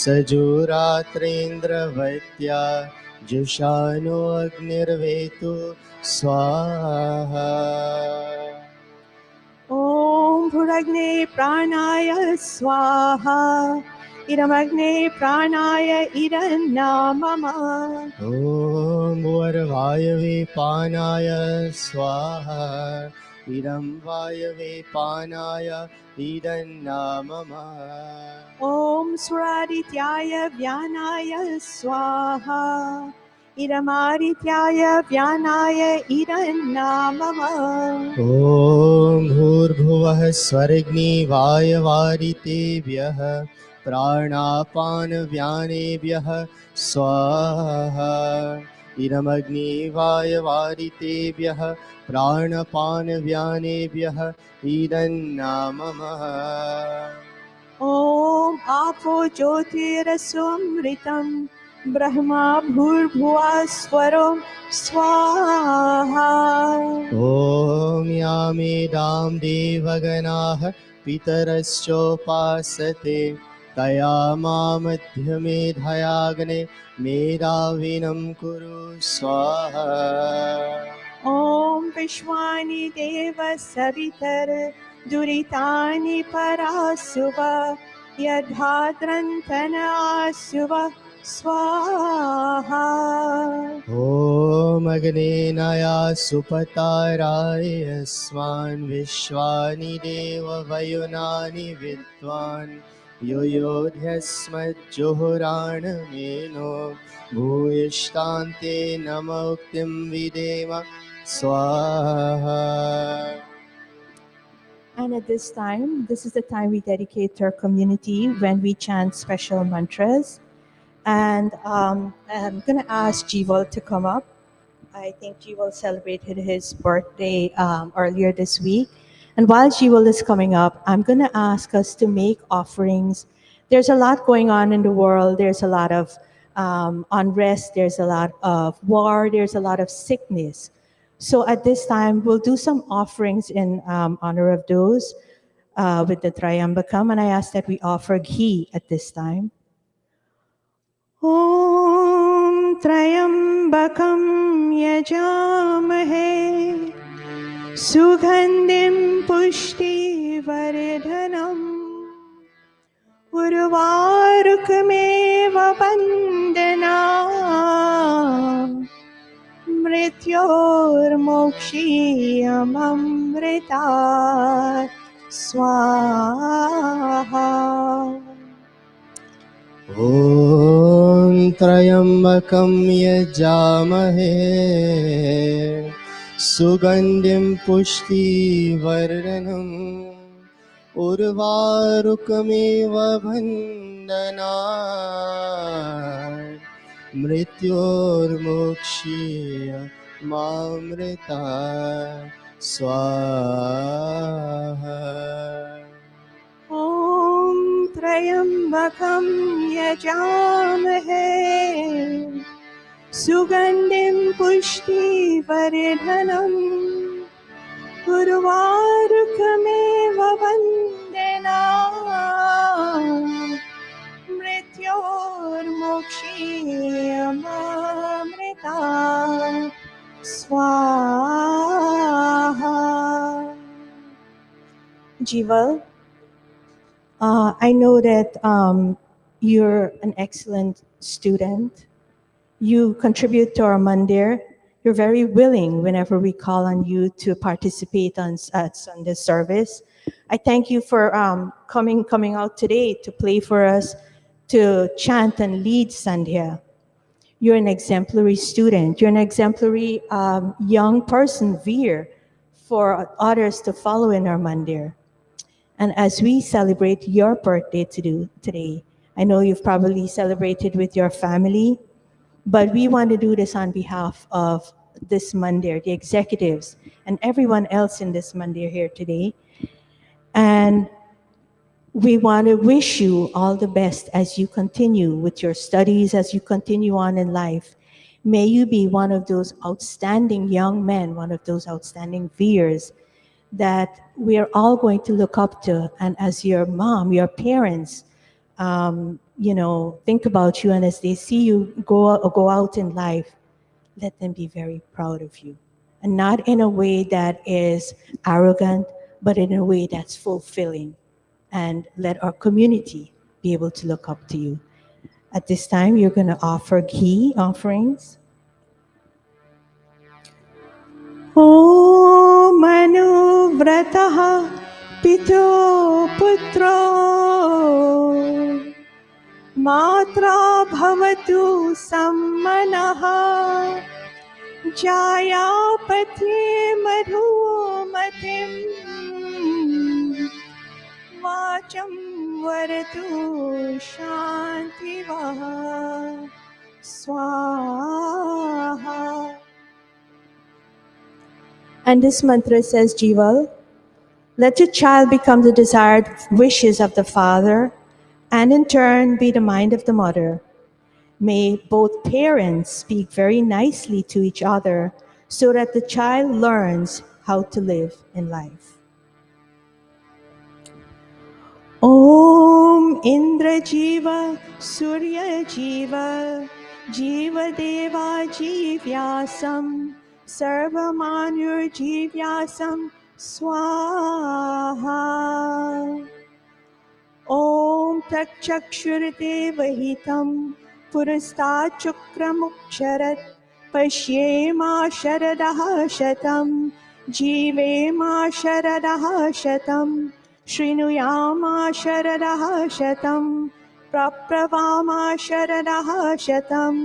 सजुरात्रेन्द्रवत्या जुषानो अग्निर्वेतु स्वाहा Om Bhuragne Pranaya Swaha इदमग्ने प्राणाय इदन्नामम ॐ भूर्वायवे पानाय स्वाहा इदं वायवे पानाय इदन्नामम ॐ स्वरादित्याय व्यानाय स्वाहा इदमादित्याय व्यानाय इदन्नामम ॐ भूर्भुवः स्वर्ग्निवायवारितेभ्यः प्राणापानव्यानेभ्यः स्वाहा इदमग्निवायवारितेभ्यः प्राणपानव्यानेभ्यः इदन्नामम ॐ आपो ज्योतिरसोमृतं ब्रह्मा भूर्भुवः स्वरं स्वाहा ॐ यामेदां देवगणाः पितरश्चोपासते तया मामध्यमेधयाग्ने मेधाविनं कुरु स्वाहा ॐ विश्वानि देव सवितर दुरितानि परासुव यद्धाद्रन्थन आसुव स्वाहा ॐ अग्नेनाया सुपताराय अस्मान् विश्वानि देववयुनानि विद्वान् योयोध्यस्मज्जुहुराणमेनो भूयिष्ठान्ते नमोक्तिं विदेम स्वाहा And at this time, this is the time we dedicate to our community when we chant special mantras. And I'm going to ask Jival to come up. I think Jival celebrated his birthday earlier this week. And while Jival is coming up, I'm going to ask us to make offerings. There's a lot going on in the world. There's a lot of unrest. There's a lot of war. There's a lot of sickness. So at this time, we'll do some offerings in honor of those with the Trayambakam. And I ask that we offer ghee at this time. Om Trayambakam yajamahe Sugandhim pushti vardhanam Urvarukmeva bandana Mrityurmokshiyamamrita Swaha ॐ त्र्यम्बकं यजामहे सुगन्धिं पुष्टिवर्धनम् उर्वारुकमेव बन्धनात् मृत्योर्मोक्षीय मामृता स्वाहा ॐ त्र्यम्बकं यजामहे सुगन्धिं पुष्टिवर्धनम् उर्वारुकमेव वन्दनात् मृत्योर्मोक्षीयमामृतात् स्वाहा. Jival, I know that you're an excellent student. You contribute to our mandir. You're very willing whenever we call on you to participate at Sunday service. I thank you for coming out today to play for us, to chant and lead Sandhya. You're an exemplary student. You're an exemplary young person, Veer, for others to follow in our mandir. And as we celebrate your birthday today, I know you've probably celebrated with your family, but we want to do this on behalf of this mandir, the executives, and everyone else in this mandir here today. And we want to wish you all the best as you continue with your studies, as you continue on in life. May you be one of those outstanding young men, one of those outstanding Veers that we're all going to look up to. And as your mom, your parents, think about you, and as they see you go out in life, let them be very proud of you. And not in a way that is arrogant, but in a way that's fulfilling. And let our community be able to look up to you. At this time, you're going to offer ghee offerings. Om Manu Vrataha Pito Putro Matra Bhavatu Sammanaha Jayapati Madhumatim Vacham Varatu Shantivaha Swaha. And this mantra says, Jival, let your child become the desired wishes of the father and in turn be the mind of the mother. May both parents speak very nicely to each other so that the child learns how to live in life. Om Indra Jiva Surya Jiva Jiva Deva Jivyasam Sarva Manur Jivyasam Swaha. Om Takchakshurate Vahitam Purasta Chukramuksharat Pashyema Sharadaha Shatam Jivema Sharadaha Shatam Shrinuyama Sharadaha Shatam Prapravama Sharadaha Shatam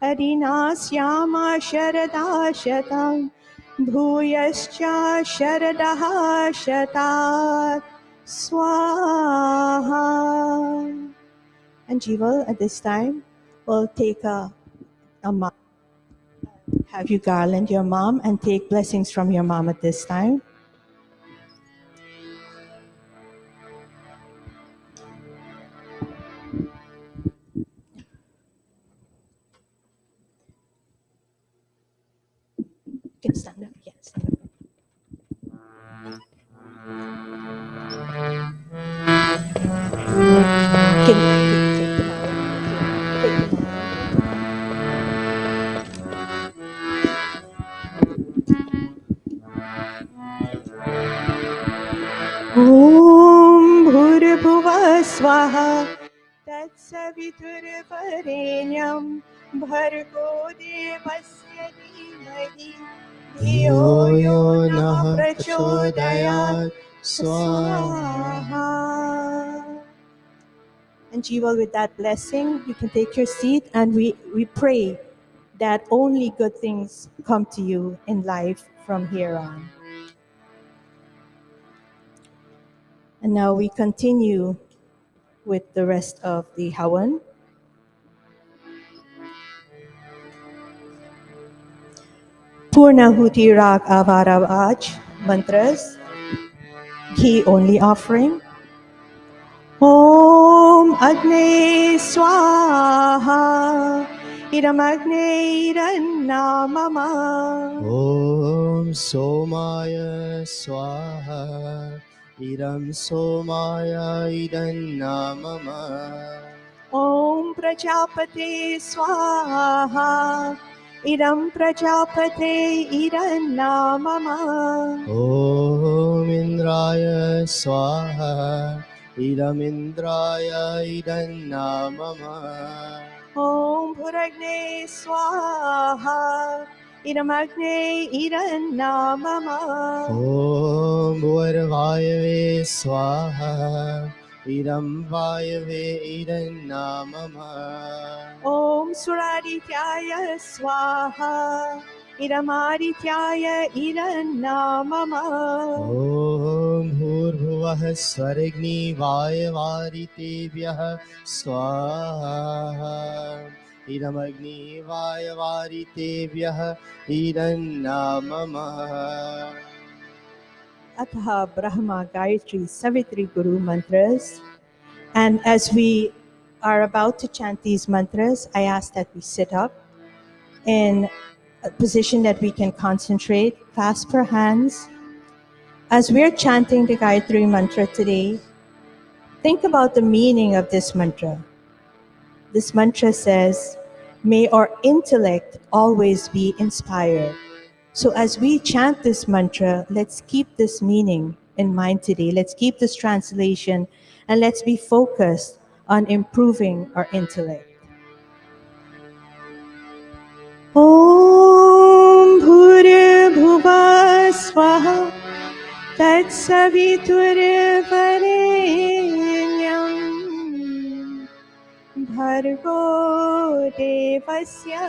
Adinasyama Sharadaha Shatam Bhuyascha Sharadaha Shatat Swaha. And Jival, at this time, will take have you garland your mom and take blessings from your mom at this time. You can stand up, yes. Can you take the mom? Take the mom. Om Bhurabhuva Swaha Tatsaviturvarenyam Bhargo Devasya Dhimahi Dhiyo Yo Nah Prachodayat Swaha. And Jival, with that blessing, you can take your seat, and we pray that only good things come to you in life from here on. And now we continue with the rest of the Hawan. Purnahuti Rag Avaravaj mantras, ghee only offering. Om Agne Swaha Idam Agne Idannamama. Om Somaya Swaha Idam Somaya Idannamama. Om Prajapate Swaha Idam Prajapate Idannamama. Om Indraya Swaha Idam Indraya Idannamama. Om Bhuragne Swaha Idam Agne Idannamama. Om Bhurvayave Swaha Idam Vayave Idannamama. Om Suradityaya Swaha Idam Adityaya Idannamama. Om Bhurvah Svargni Vayavaritevyah Swaha Idam Agni Vayavaritevyah Idannamama. Atha Brahma Gayatri Savitri Guru mantras. And as we are about to chant these mantras, I ask that we sit up in a position that we can concentrate, clasp our hands. As we're chanting the Gayatri mantra today, think about the meaning of this mantra. This mantra says, may our intellect always be inspired. So as we chant this mantra, let's keep this meaning in mind today. Let's keep this translation and let's be focused on improving our intellect. Om Bhurabhuva Swaha Tatsaviturvarenyam Bhargo Devasya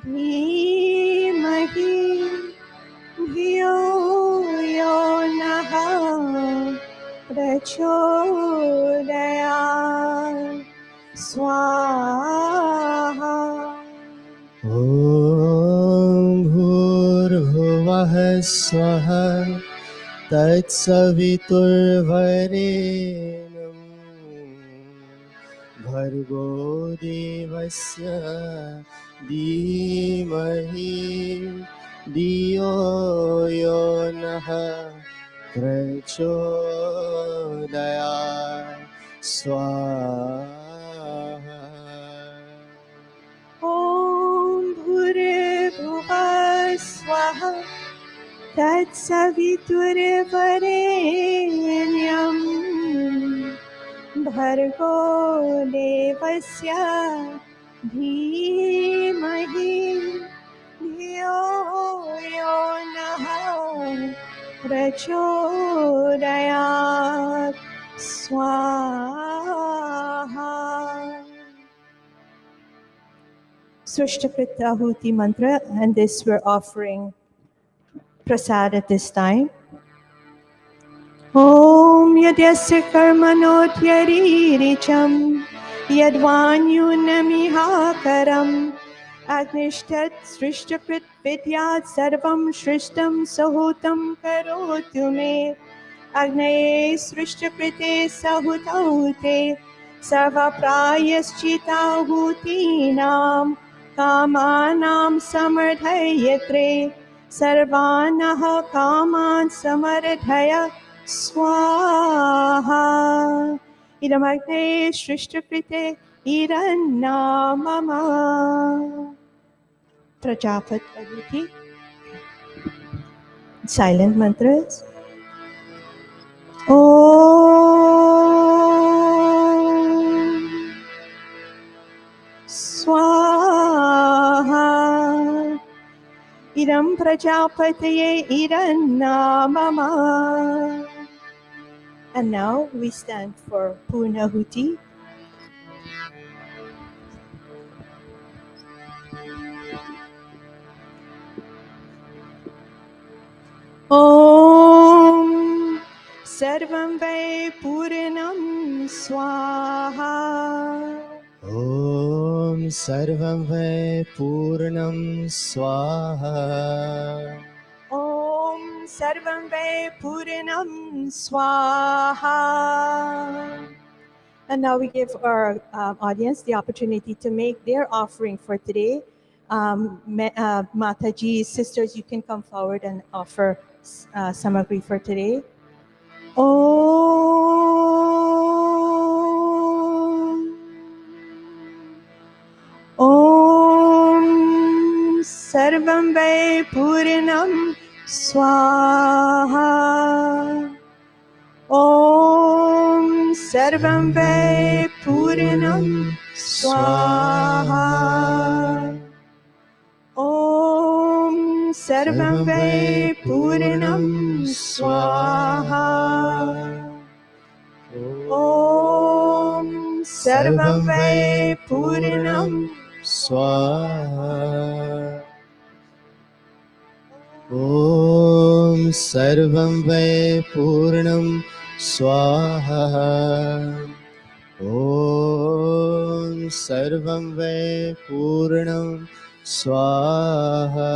Dhimahi धियो यो नः प्रचोदयात् स्वाहा ॐ भूर्भुवः स्वः तत्सवितुर्वरेण्यं भर्गो देवस्य धीमहि धियो यो नः प्रचोदयात् स्वाहा ॐ भूर्भुवः स्वः तत्सवितुर्वरेण्यं भर्गो देवस्य धीमहि धियो यो नः प्रचोदयात् स्वाहा. Swishtakrit Ahuti mantra, and this we're offering prasad at this time. Om Yadyasya Karmanodhyariricham Yadvanyunamihakaram Agnishtat Srishtakrit Vidyat Sarvam Shrishtam Sahutam Karotu Me Agnaye Srishtakrite Sahutaute Sarva Prayaschitāhutīnām Kāmānām Samardhayatre Sarvānah Kāmān Samardhaya Swaha. Idamagne Srishtakrite Irannamama. Prajapat Ahuti. Silent mantras. Om Swaha Idam Prajapataye Irannamama. And now we stand for Purnahuti. Om Sarvam Vai Purnam Swaha ॐ सर्वं वै पूर्णं स्वाहा Om Sarvam Vai Purnam Swaha. And now we give our audience the opportunity to make their offering for today. Mataji, sisters, you can come forward and offer samagri for today. Om Sarvam Vai Purnam Swaha Om Sarvam Vai Purnam Swaha Om Sarvam Vai Purnam Swaha Om Sarvam Vai Purnam स्वाहा ॐ सर्वं वै पूर्णं स्वाहा ॐ सर्वं वै पूर्णं स्वाहा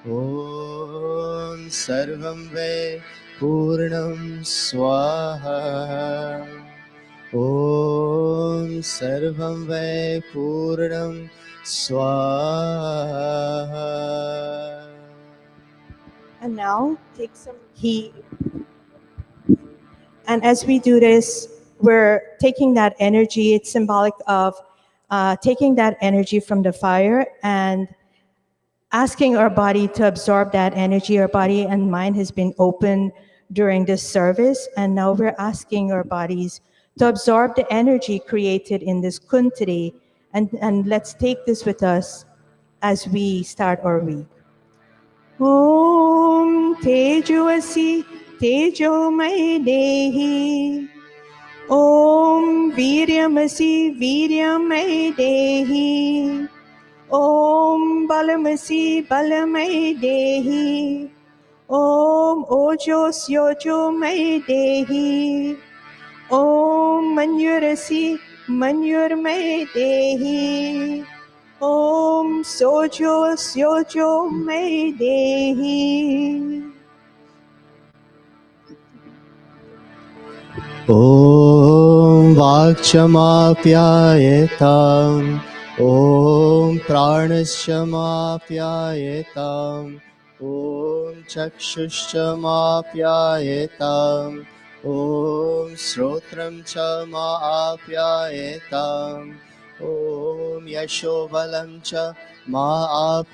ॐ सर्वं वै पूर्णं स्वाहा ॐ सर्वं वै पूर्णं स्वाहा. And now take some heat. And as we do this, we're taking that energy. It's symbolic of taking that energy from the fire and asking our body to absorb that energy. Our body and mind has been open during this service, and now we're asking our bodies to absorb the energy created in this kun today. And let's take this with us as we start our week. Om Tejoasi Tejomai Dehi. Om Viryamasi Viryamai Dehi. Om Balamasi Balamai Dehi. Om Ojos Yojomai Dehi. Om Manjurasi Manjurmai Dehi. Om Sojo Sojo Mai Dehi. ॐ वाक्क्षमाप्यायताम् ॐ प्राणश्चमाप्यायताम् ॐ चक्षुश्चमाप्यायताम् ॐ श्रोत्रं च माप्यायताम् ॐ यशोबलं च माप्यायताम्.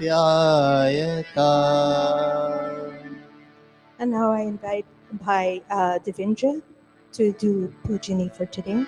And now I invite Bhai Devendra to do Pujani for today.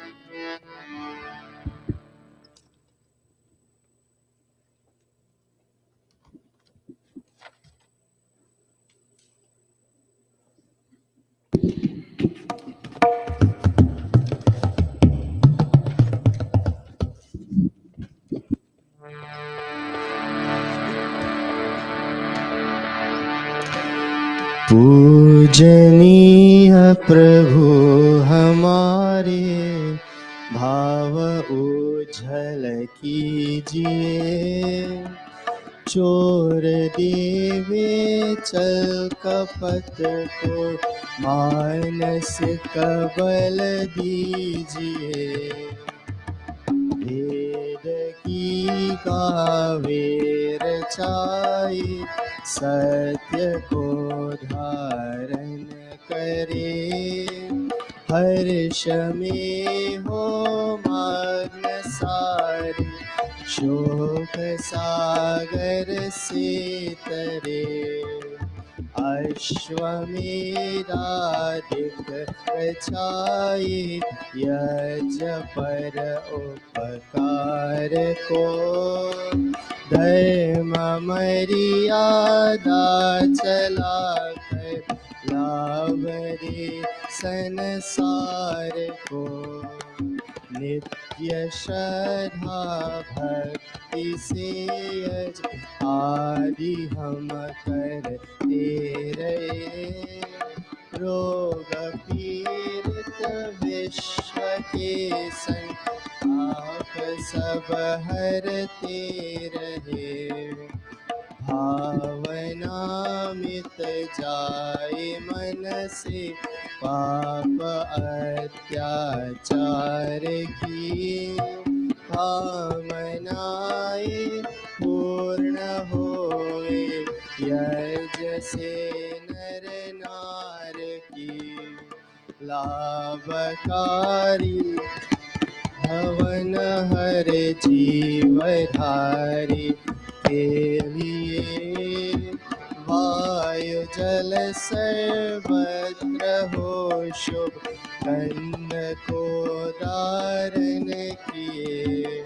पूजनीय प्रभु हमारे भाव उज्जवल कीजिए चोर देवे चल कपट को मानस कबल दीजिए वेद की गावे रचाए सत्य को धारण करे हर्ष में हो मग्न सारे शोक सागर से तरे अश्वमेधाधिक रचाए यज पर उपकार को धर्म मर्यादा चलाकर लाभ रे संसार को नित्य श्रद्धा भक्ति से यज आदि हम करते रहे रोग पीड़ित विश्व के संताप सब हरते रहे भावना मित जाए मन से पाप अत्याचार की कामनाएं पूर्ण होए यज से नर नार की लाभकारी हवन हर जीवधारी के लिए वायु जल सर्वत्र हो शुभ कन्न को धारण किए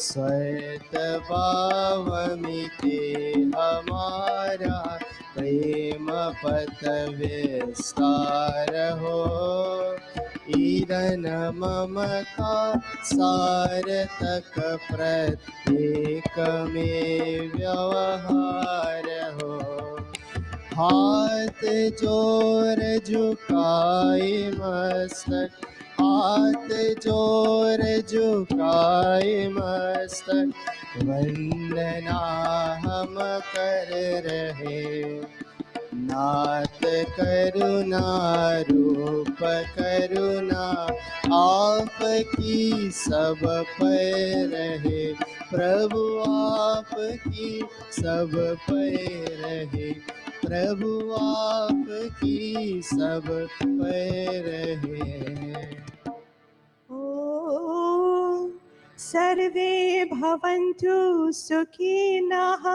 स्वर्त भाव मिटे हमारा प्रेम पथ विस्तार हो ईरन मम का सार्थक प्रत्येक में व्यवहार हो हाथ जोर झुकाए मस्तक हाथ जोर झुकाए मस्तक वंदना हम कर रहे नाथ करुणा रूप करुणा आपकी सब पर रहे प्रभु आपकी सब पर रहे प्रभु आपकी सब पर रहे Om Sarve Bhavantu Sukhinah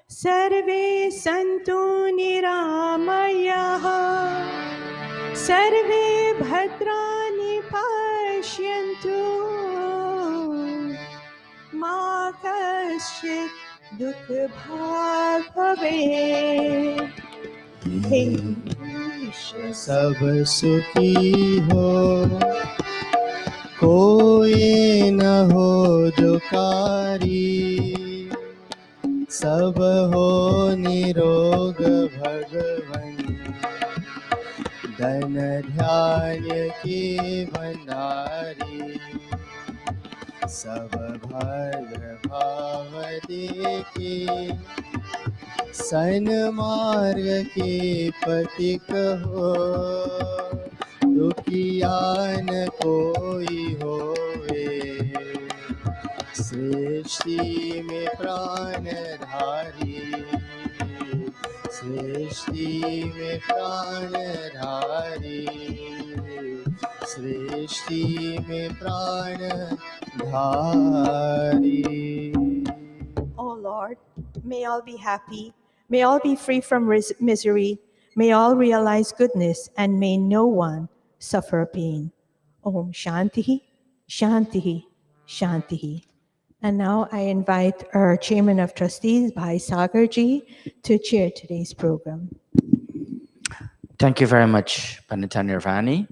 Sarve Santu Niramayah सर्वे भद्राणि पश्यन्तु मा कश्चित् दुःखभाग् भवेत्। हे ईश्वर सब सुखी हो, कोई न हो दुखारी, सब हो निरोग भगवन, धन ध्यान की भंडारी, सब भद्र भाव देखी, सन्मार्ग के पथिक हो, दुखिया न कोई होवे, सृष्टि में प्राणधारी, सृष्टि में प्राणधारी, सृष्टि में प्राणधारी. O Lord, may all be happy, may all be free from misery, may all realize goodness, and may no one suffer pain. Om Shanti, Shanti, Shanti. And now I invite our Chairman of Trustees, Bhai Sagarji, to chair today's program. Thank you very much, Pandita Nirvani.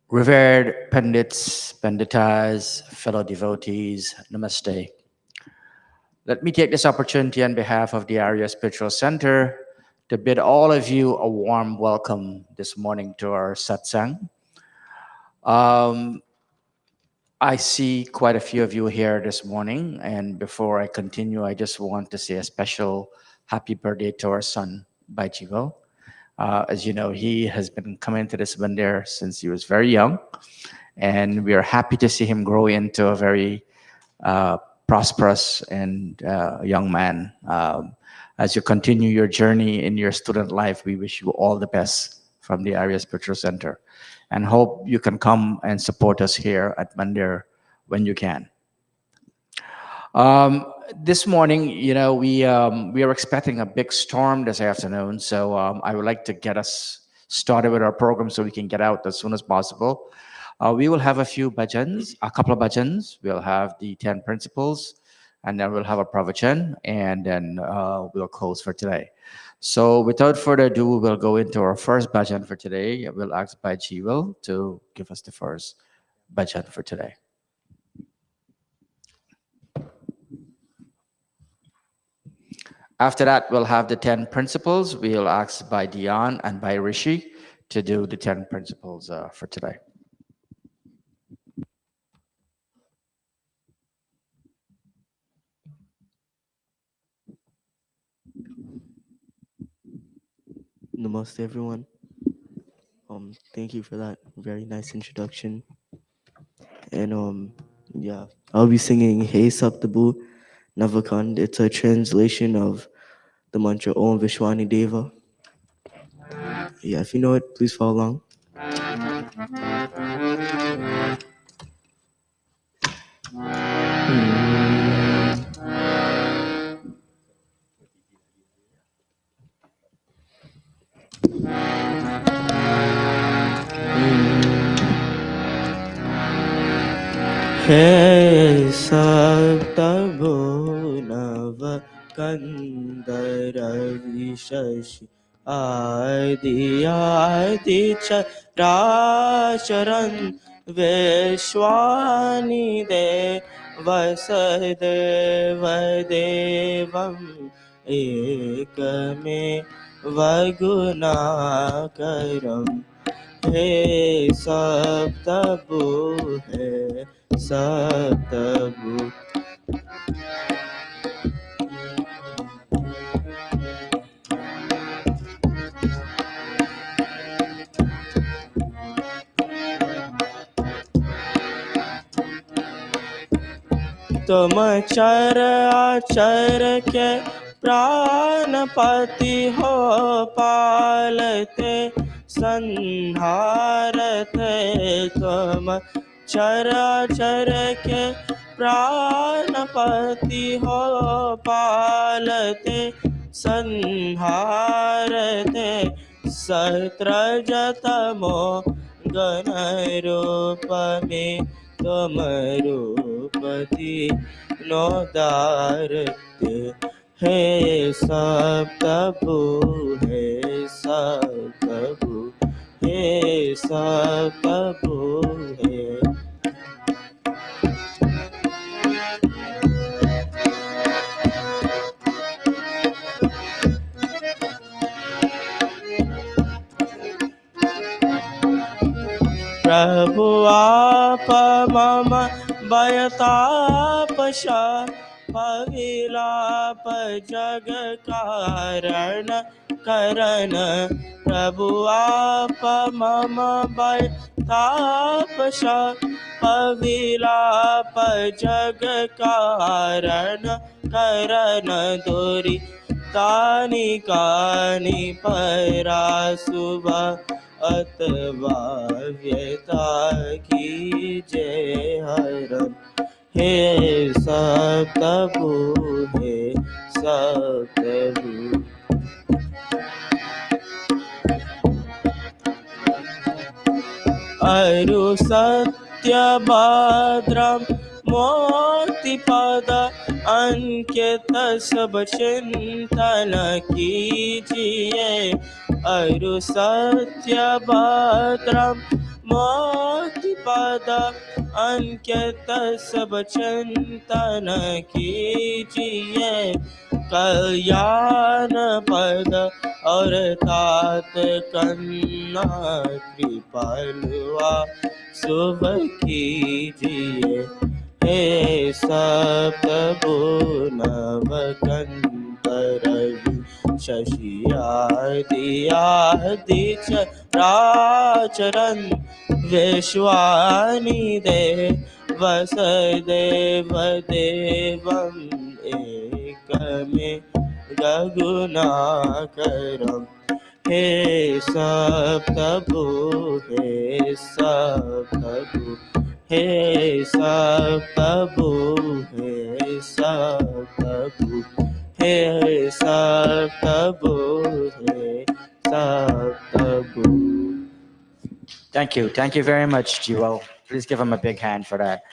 Revered Pandits, Panditas, fellow devotees, Namaste. Let me take this opportunity on behalf of the Arya Spiritual Center to bid all of you a warm welcome this morning to our Satsang. I see quite a few of you here this morning, and before I continue, I just want to say a special happy birthday to our son, Baijigo. As you know, he has been coming to this mandir since he was very young, and we are happy to see him grow into a very prosperous and young man. As you continue your journey in your student life, we wish you all the best from the Arya Spiritual Center, and hope you can come and support us here at Mandir when you can. This morning, you know, we are expecting a big storm this afternoon, so I would like to get us started with our program so we can get out as soon as possible. We will have a few bhajans, a couple of bhajans. We'll have the 10 principles, and then we'll have a pravachan, and then we'll close for today. So without further ado, we'll go into our first bhajan for today. We'll ask Bhai Jiwal to give us the first bhajan for today. After that, we'll have the 10 principles. We'll ask by Dion and by Rishi to do the 10 principles for today. Namaste, everyone. Thank you for that very nice introduction. And yeah, I'll be singing Hey Saptabu Navakand. It's a translation of the mantra Om Vishwani Deva. Yeah, if you know it, please follow along. Hey Saptabu Navakandara Vishashi Adi Adi Characharan Vishwani De Vasudeva Devam Ekame Vagunakaram Hey Saptabu Hey Saptabu तुम चर आचर के प्राणपति हो पालते संहारते तुम चर आचर के प्राणपति हो पालते संहारते सत्रजतमो गणरूप में तुम रूपति नोदारते हे सप्तभु हे सप्तभु हे सप्तभु हे प्रभु आप मम भयतापशा पविलाप जग कारण करण प्रभु आप मम भयतापशा पविलाप जग कारण करण दूरी तानि कानि परासुभा अथवा व्यथा की जय हरम हे सप्तभु हे सप्तभु अरु सत्य भद्रम मोतिपद अंकित सब चिंतन कीजिए अरु सत्य भद्रम मोतिपद अंकित सब चिंतन कीजिए कल्याण पद और तात कन्ना कृपालुआ शुभ कीजिए हे सप्तभु नवकंतरवि शशियादि चराचरन् विश्वानि देव वसुदेव देवम् एकमे गगुणाकरम् हे सप्तभु हे सप्तभु हे सप्तभु हे सप्तभु हे सप्तभु हे सप्तभु Thank you very much, Jiwo. Please give him a big hand for that.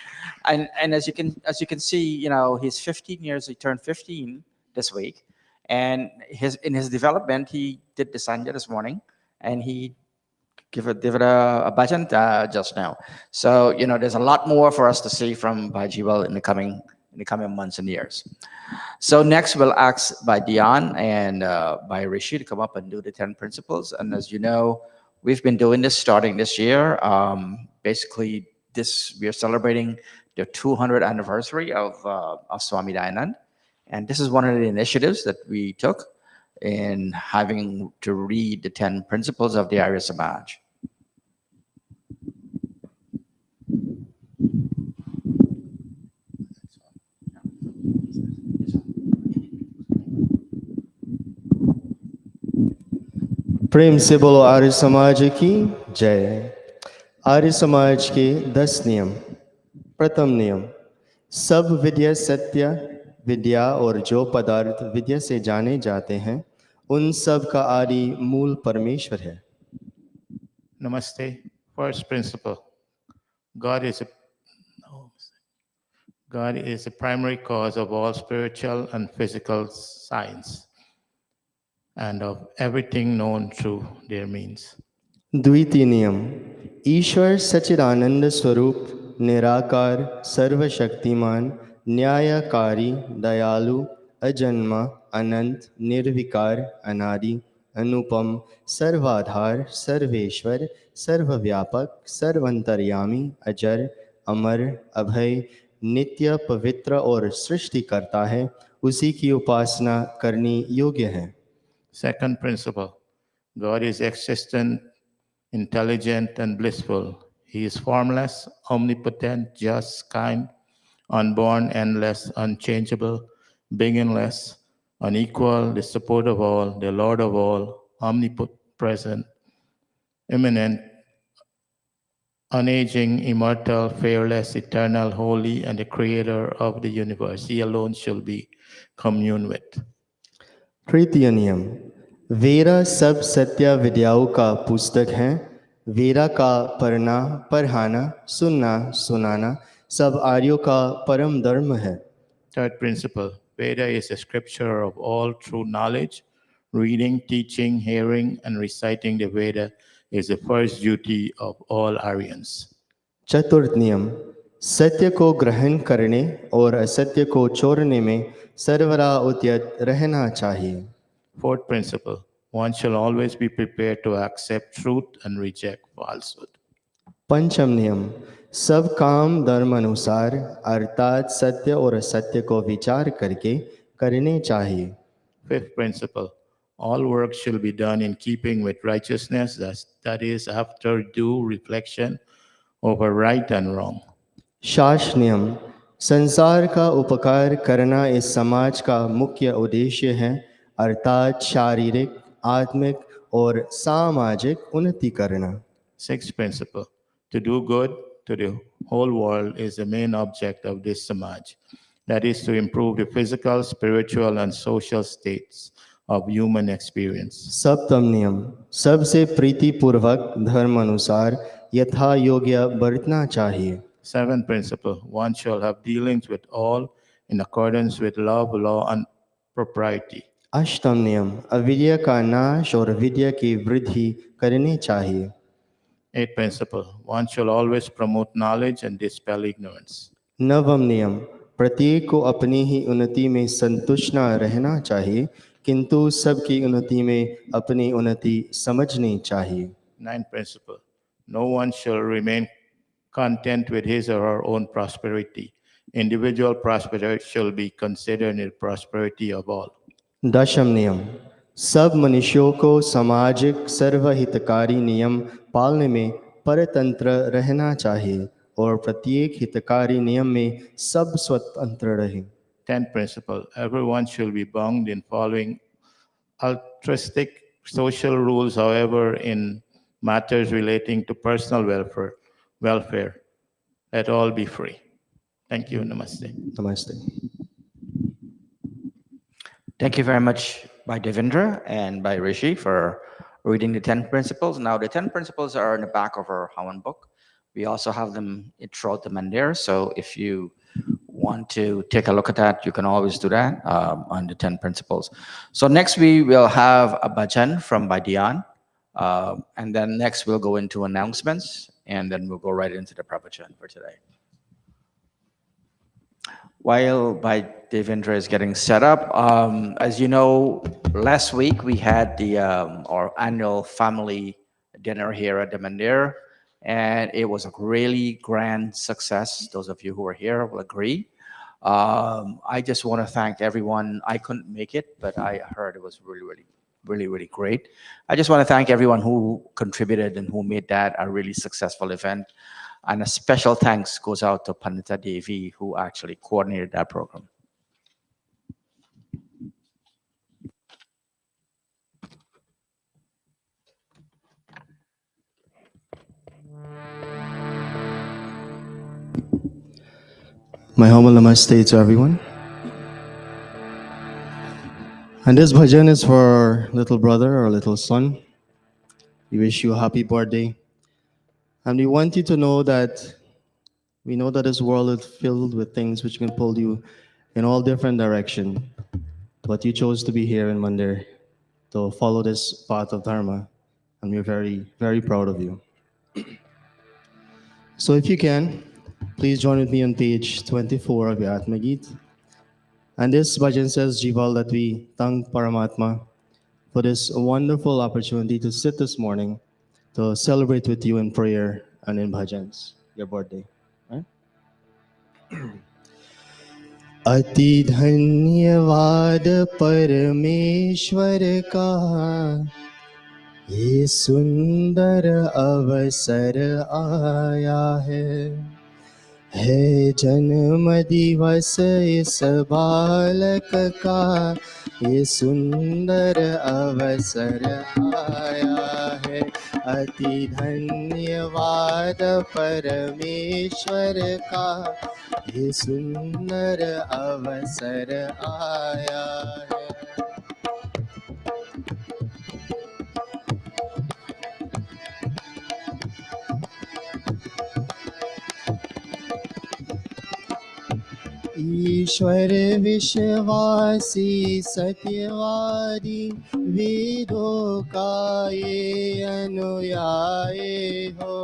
And as you can see, you know, he's 15 years. He turned 15 this week, and in his development, he did the sanja this morning, and he give it a bhajan just now. So you know, there's a lot more for us to see from Bhajiwal in the coming months and years. So next, we'll ask by Dion and by Rishi to come up and do the 10 principles. And as you know, we've been doing this starting this year. Basically, we are celebrating the 200th anniversary of Swami Dayanand. And this is one of the initiatives that we took in having to read the 10 principles of the Arya Samaj. प्रेम से बोलो आर्य समाज की जय। आर्य समाज के 10 नियम। प्रथम नियम, सब विद्या सत्य विद्या और जो पदार्थ विद्या से जाने जाते हैं उन सब का आदि मूल परमेश्वर है। Namaste. First principle. God is the primary cause of all spiritual and physical science and of everything known through their means. द्वितीय नियम, ईश्वर सच्चिदानंद स्वरूप निराकार सर्वशक्तिमान न्यायकारी दयालु अजन्मा अनंत निर्विकार अनादि अनुपम सर्वाधार सर्वेश्वर सर्वव्यापक सर्वंतर्यामी अजर अमर अभय नित्य पवित्र और सृष्टि करता है, उसी की उपासना करनी योग्य है। Second principle. God is existent, intelligent, and blissful. He is formless, omnipotent, just, kind, unborn, endless, unchangeable, beginningless, unequal, the support of all, the Lord of all, omnipresent, immanent, unaging, immortal, fearless, eternal, holy, and the creator of the universe. He alone shall be communed with. तृतीय नियम, vera सब सत्य विद्याओं का पुस्तक है। Vera का पढ़ना, पढ़ाना, सुनना, सुनाना सब आर्यों का परम धर्म है। Third principle, Veda is a scripture of all true knowledge. Reading, teaching, hearing, and reciting the Veda is the first duty of all Aryans. चतुर्थ नियम, सत्य को ग्रहण करने और असत्य को छोड़ने में सर्वदा उद्यत रहना चाहिए। Fourth principle, one shall always be prepared to accept truth and reject falsehood. पंचम नियम, सब काम धर्म अनुसार अर्थात सत्य और असत्य को विचार करके करने चाहिए। Fifth principle, all work shall be done in keeping with righteousness, that is, after due reflection over right and wrong. शास्त्र नियम, संसार का उपकार करना इस समाज का मुख्य उद्देश्य है, अर्थात शारीरिक, आत्मिक और सामाजिक उन्नति करना। Sixth principle, to do good to the whole world is the main object of this Samaj. That is to improve the physical, spiritual, and social states of human experience. सप्तम नियम, सबसे प्रीतिपूर्वक धर्म अनुसार यथा योग्य बरतना चाहिए। Seventh principle, one shall have dealings with all in accordance with love, law, and propriety. अष्टम नियम, अविद्या का नाश और विद्या की वृद्धि करनी चाहिए। Eighth principle, one shall always promote knowledge and dispel ignorance. नवम नियम, प्रत्येक को अपनी ही उन्नति में संतुष्ट न रहना चाहिए, किंतु सबकी उन्नति में अपनी उन्नति समझनी चाहिए। Ninth principle, no one shall remain content with his or her own prosperity. Individual prosperity shall be considered in the prosperity of all. दशम नियम, सब मनुष्यों को सामाजिक सर्वहितकारी नियम पालने में परतंत्र रहना चाहिए और प्रत्येक हितकारी नियम में सब स्वतंत्र रहे। 10th principle, everyone shall be bound in following altruistic social rules, however, in matters relating to personal welfare, let all be free. Thank you. Namaste. नमस्ते। Thank you very much by Devendra and by Rishi for reading the 10 principles. Now, the 10 principles are in the back of our Hawan book. We also have them throughout the Mandir. So if you want to take a look at that, you can always do that on the 10 principles. So next we will have a bhajan from Baidian. And then next we'll go into announcements, and then we'll go right into the pravachan for today. While Devendra is getting set up, as you know, last week we had our annual family dinner here at the Mandir, and it was a really grand success. Those of you who were here will agree. I just want to thank everyone. I couldn't make it, but I heard it was really great. I just want to thank everyone who contributed and who made that a really successful event. And a special thanks goes out to Pandita Devi, who actually coordinated that program. My humble namaste to everyone. And this bhajan is for our little brother or little son. We wish you a happy birthday. And we want you to know that we know that this world is filled with things which can pull you in all different directions. But you chose to be here in Mandir to follow this path of Dharma. And we're very proud of you. So if you can, please join with me on page 24 of your Atma Geet. And this bhajan says, Jival, that we thank Paramatma for this wonderful opportunity to sit this morning to celebrate with you in prayer and in bhajans, your birthday. Right? अति धन्यवाद परमेश्वर का ये सुंदर अवसर आया है जन्म दिवस इस बालक का ये सुंदर अवसर आया है अति धन्यवाद परमेश्वर का ये सुंदर अवसर आया है ईश्वर विश्वासी सत्यवादी वेदों का ये अनुयायी हो।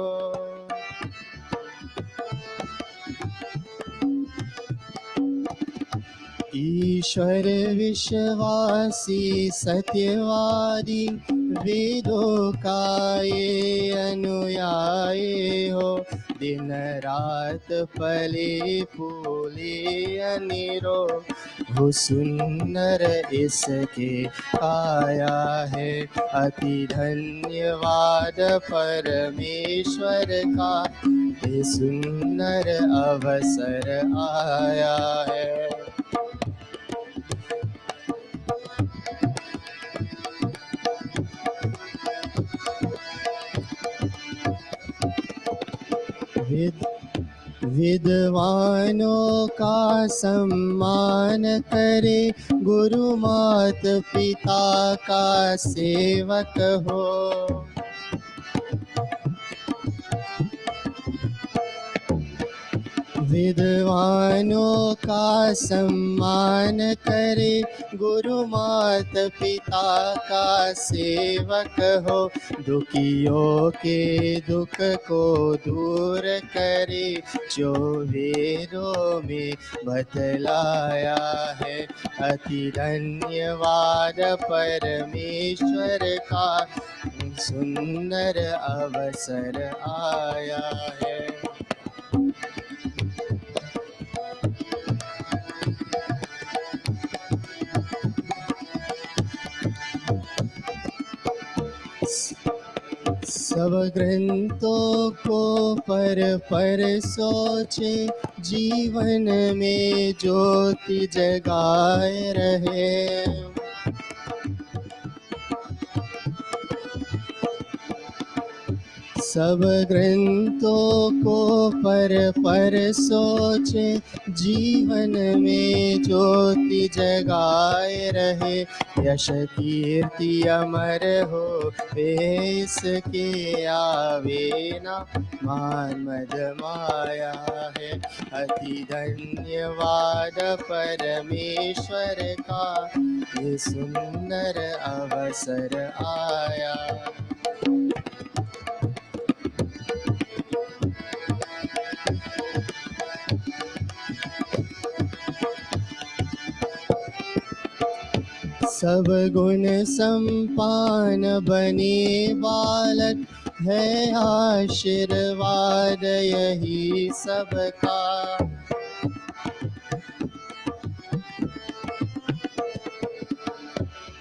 ईश्वर विश्वासी सत्यवादी वेदों का ये अनुयायी हो। दिन रात पले फूले अनिरो हो सुंदर इसके आया है। अति धन्यवाद परमेश्वर का ये सुंदर अवसर आया है। विद्वानों का सम्मान करे, गुरु मात पिता का सेवक हो। विद्वानों का सम्मान करे, गुरु मात पिता का सेवक हो। दुखियों के दुख को दूर करे, जो वेदों में बतलाया है। अति धन्यवाद परमेश्वर का सुंदर अवसर आया है। सब ग्रंथों को पर सोचे, जीवन में ज्योति जगाए रहे। सब ग्रंथों को पर सोचे, जीवन में ज्योति जगाए रहे। यश कीर्ति अमर हो वेश के आवे ना, मान मद माया है। अति धन्यवाद परमेश्वर का ये सुंदर अवसर आया। सब गुण संपन्न बने बालक है, आशीर्वाद यही सबका।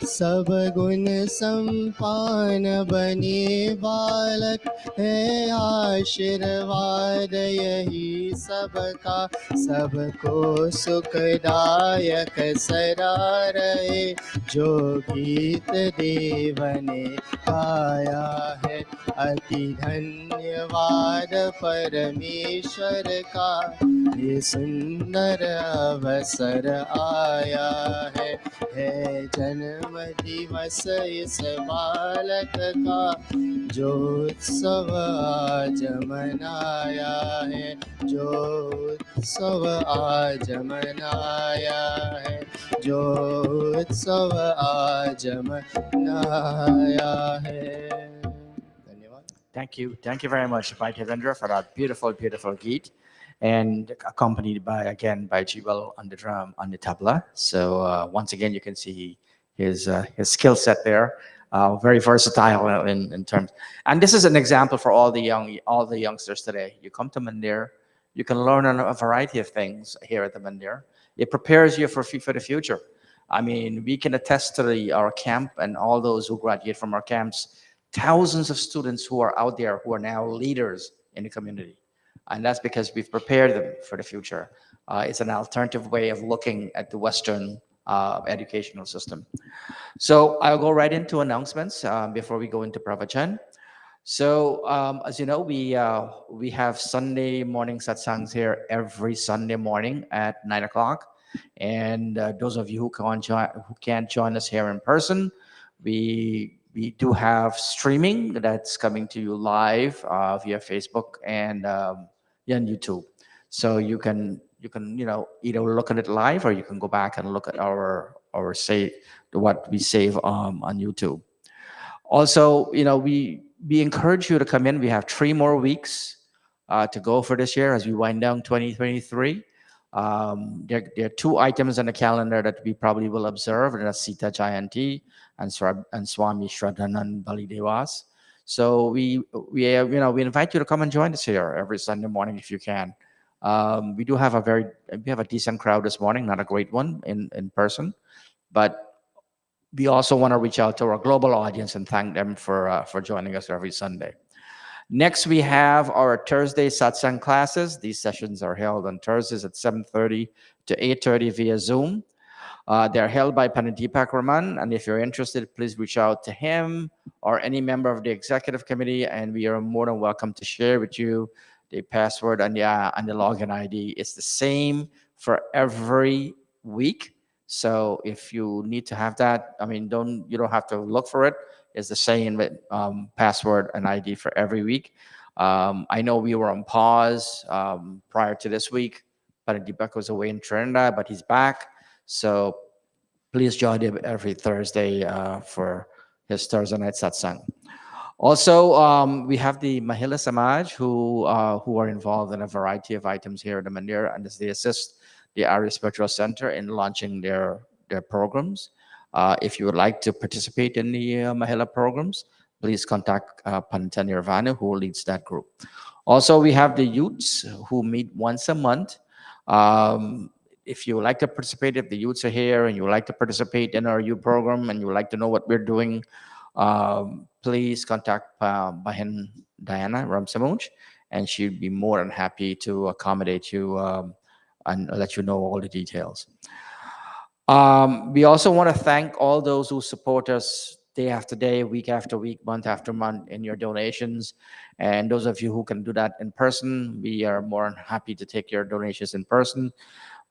सब गुण संपन्न बने बालक है, आशीर्वाद यही सबका। सबको सुखदायक सदा रहे, जो गीत देव ने गाया है। अति धन्यवाद परमेश्वर का ये सुंदर अवसर आया है। जन्म दिवस इस बालक का, जो उत्सव आज मनाया है। जो उत्सव आज मनाया है, जो उत्सव आज मनाया है। धन्यवाद। Thank you very much, Bhai Devendra, for that beautiful, beautiful git, and accompanied by again by Jibal on the drum, on the tabla. So once again, you can see his skill set there. Very versatile in terms, and this is an example for all the youngsters today. You come to Mandir, you can learn a variety of things here at the Mandir. It prepares you for the future. I mean, we can attest to our camp and all those who graduate from our camps. Thousands of students who are out there who are now leaders in the community, and that's because we've prepared them for the future. It's an alternative way of looking at the Western educational system. So I'll go right into announcements before we go into Pravachan. So as you know, we have Sunday morning satsangs here every Sunday morning at 9 o'clock. And those of you who can't join us here in person, we do have streaming that's coming to you live via Facebook and YouTube. So you can either look at it live, or you can go back and look at our say what we save on YouTube. Also, we encourage you to come in. We have 3 more weeks to go for this year as we wind down 2023. There are two items on the calendar that we probably will observe, and that's Sita Jayanti and Swami Shraddhanand Balidevas. So we invite you to come and join us here every Sunday morning if you can. We have a decent crowd this morning, not a great one in person, but we also want to reach out to our global audience and thank them for joining us every Sunday. Next, we have our Thursday satsang classes. These sessions are held on Thursdays at 7:30 to 8:30 via Zoom. They're held by Panadeepak Raman, and if you're interested, please reach out to him or any member of the executive committee, and we are more than welcome to share with you the password and the login ID. It's the same for every week. So if you need to have that, you don't have to look for it. It's the same with password and ID for every week. I know we were on pause prior to this week. Panadeepak was away in Trinidad, but he's back. So please join him every Thursday for his Thursday night satsang. Also, we have the Mahila Samaj who are involved in a variety of items here at the Mandir, and they assist the Arya Spiritual Center in launching their programs. If you would like to participate in the Mahila programs, please contact Panita Nirvana, who leads that group. Also, we have the youths who meet once a month. If you would like to participate, if the youths are here and you would like to participate in our youth program and you would like to know what we're doing, please contact Bahin Diana Ramsamuch, and she'd be more than happy to accommodate you and let you know all the details. We also want to thank all those who support us day after day, week after week, month after month in your donations. And those of you who can do that in person, we are more than happy to take your donations in person.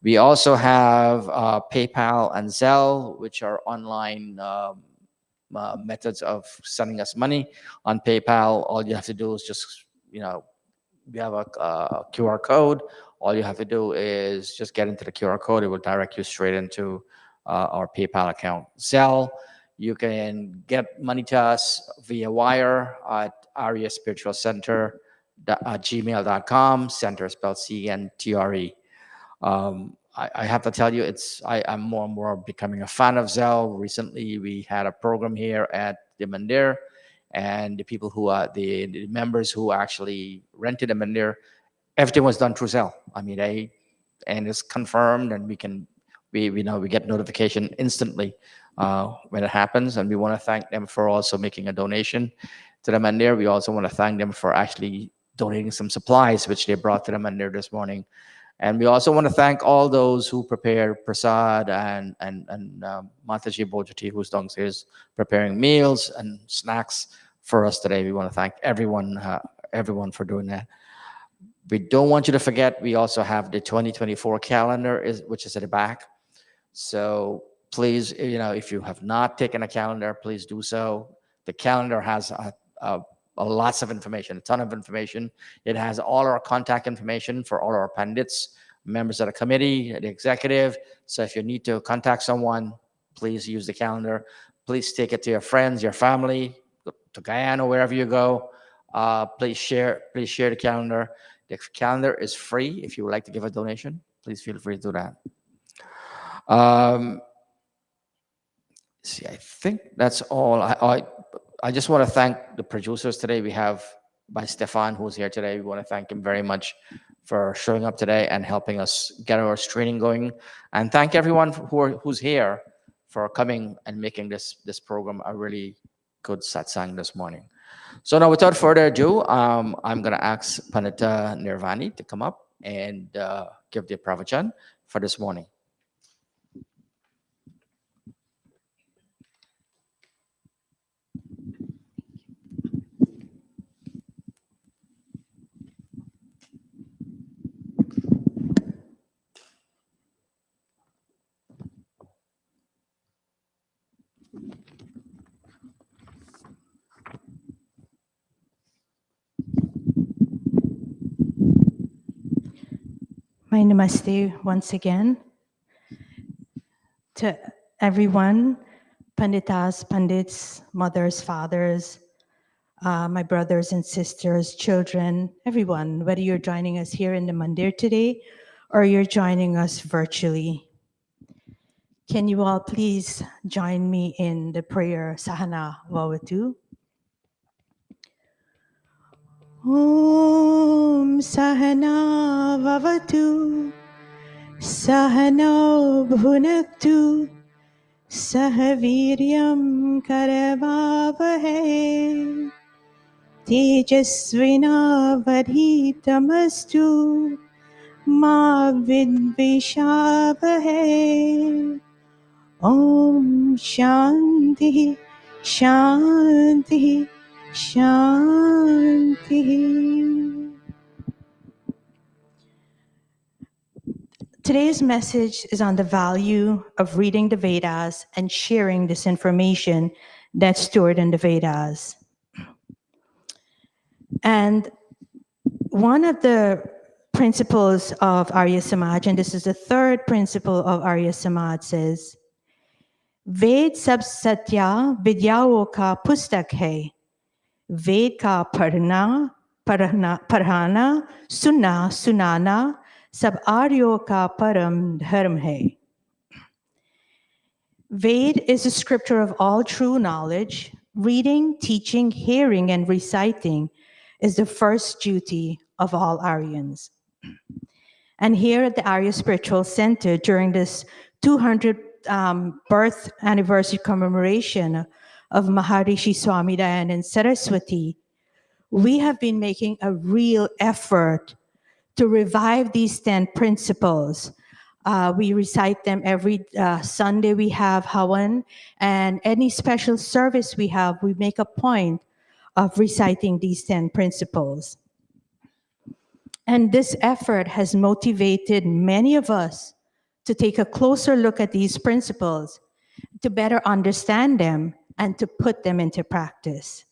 We also have PayPal and Zelle, which are online methods of sending us money. On PayPal, all you have to do is just, we have a QR code. All you have to do is just get into the QR code. It will direct you straight into our PayPal account. Zelle, you can get money to us via wire at Arya Spiritual Center at gmail.com. Center spelled CNTRE. I have to tell you, I'm more and more becoming a fan of Zelle. Recently, we had a program here at the Mandir, and the people who are the members who actually rented the Mandir, everything was done through Zelle. And it's confirmed, and we get notification instantly when it happens, and we want to thank them for also making a donation to the Mandir. We also want to thank them for actually donating some supplies, which they brought to the Mandir this morning. And we also want to thank all those who prepared prasad and Mataji Bojati, who's downstairs preparing meals and snacks for us today. We want to thank everyone for doing that. We don't want you to forget, we also have the 2024 calendar, which is at the back. So please, if you have not taken a calendar, please do so. The calendar has lots of information, a ton of information. It has all our contact information for all our pandits, members of the committee, the executive. So if you need to contact someone, please use the calendar. Please take it to your friends, your family, to Guyana, wherever you go. Please share the calendar. The calendar is free. If you would like to give a donation, please feel free to do that. I think that's all. I just want to thank the producers today. We have by Stefan, who's here today. We want to thank him very much for showing up today and helping us get our streaming going. And thank everyone who's here for coming and making this program a really good satsang this morning. So now, without further ado, I'm going to ask Panita Nirvani to come up and give the pravachan for this morning. My namaste once again to everyone, Panditas, Pandits, mothers, fathers, my brothers and sisters, children, everyone, whether you're joining us here in the Mandir today or you're joining us virtually. Can you all please join me in the prayer Sahana Vavatu? Om Sahana Vavatu Sahano Bhunaktu Sahaviryam Karavahe Tejasvinavadhitamastu Ma Vidvishavahe Om Shanti Shanti Shanti. Today's message is on the value of reading the Vedas and sharing this information that's stored in the Vedas. And one of the principles of Arya Samaj, and this is the third principle of Arya Samaj, says, Ved sab satya vidyao ka pustak hai. Ved ka parhana, sunana, sab aryo ka param dharm hai. Ved is the scripture of all true knowledge. Reading, teaching, hearing, and reciting is the first duty of all Aryans. And here at the Arya Spiritual Center, during this 200th birth anniversary commemoration of Maharishi Swami Dayananda Saraswati, we have been making a real effort to revive these 10 principles. We recite them every Sunday. We have Hawan, and any special service we have, we make a point of reciting these 10 principles. And this effort has motivated many of us to take a closer look at these principles, to better understand them, and to put them into practice.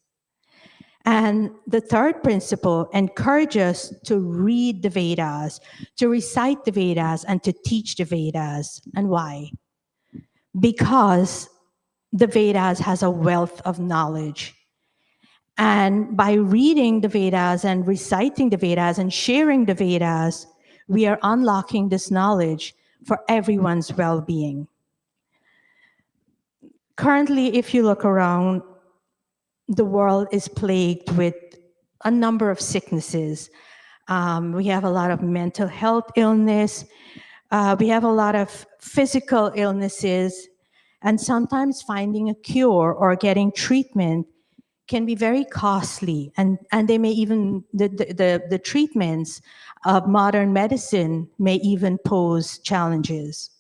And the third principle encourages us to read the Vedas, to recite the Vedas, and to teach the Vedas. And why? Because the Vedas has a wealth of knowledge. And by reading the Vedas and reciting the Vedas and sharing the Vedas, we are unlocking this knowledge for everyone's well-being. Currently, if you look around, the world is plagued with a number of sicknesses. We have a lot of mental health illness. We have a lot of physical illnesses. And sometimes finding a cure or getting treatment can be very costly. And they may even, the treatments of modern medicine may even pose challenges.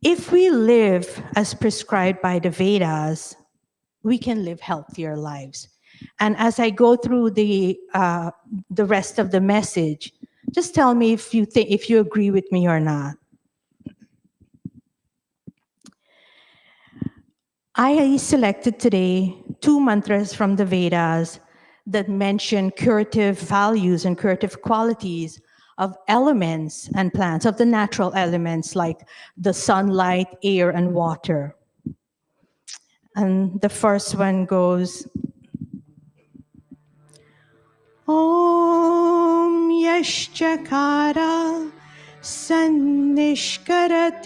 If we live as prescribed by the Vedas, we can live healthier lives. And as I go through the rest of the message, just tell me if you agree with me or not. I selected today 2 mantras from the Vedas that mention curative values and curative qualities of elements and plants, of the natural elements like the sunlight, air, and water. And the first one goes, Om Yashchakara Sannishkarat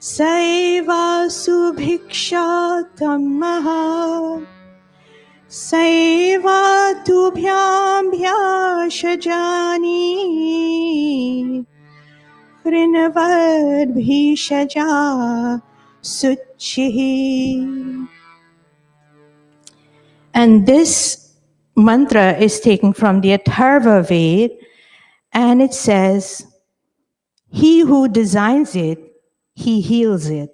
Saiva Subhiksha Tamaha Saiva Tubhyam Bhyashajani Hrinavad Bhishaja Suchihi. And this mantra is taken from the Atharva Ved, and it says, he who designs it, he heals it.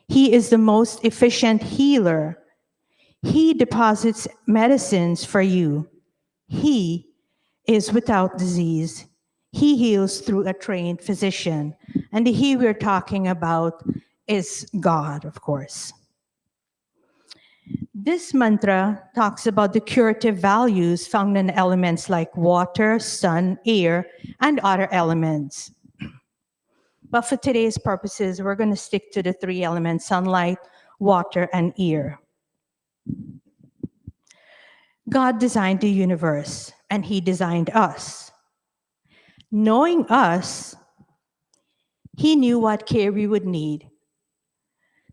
He is the most efficient healer. He deposits medicines for you. He is without disease. He heals through a trained physician. And the he we're talking about is God, of course. This mantra talks about the curative values found in elements like water, sun, air, and other elements. But for today's purposes, we're going to stick to the three elements: sunlight, water, and air. God designed the universe, and He designed us. Knowing us, He knew what care we would need.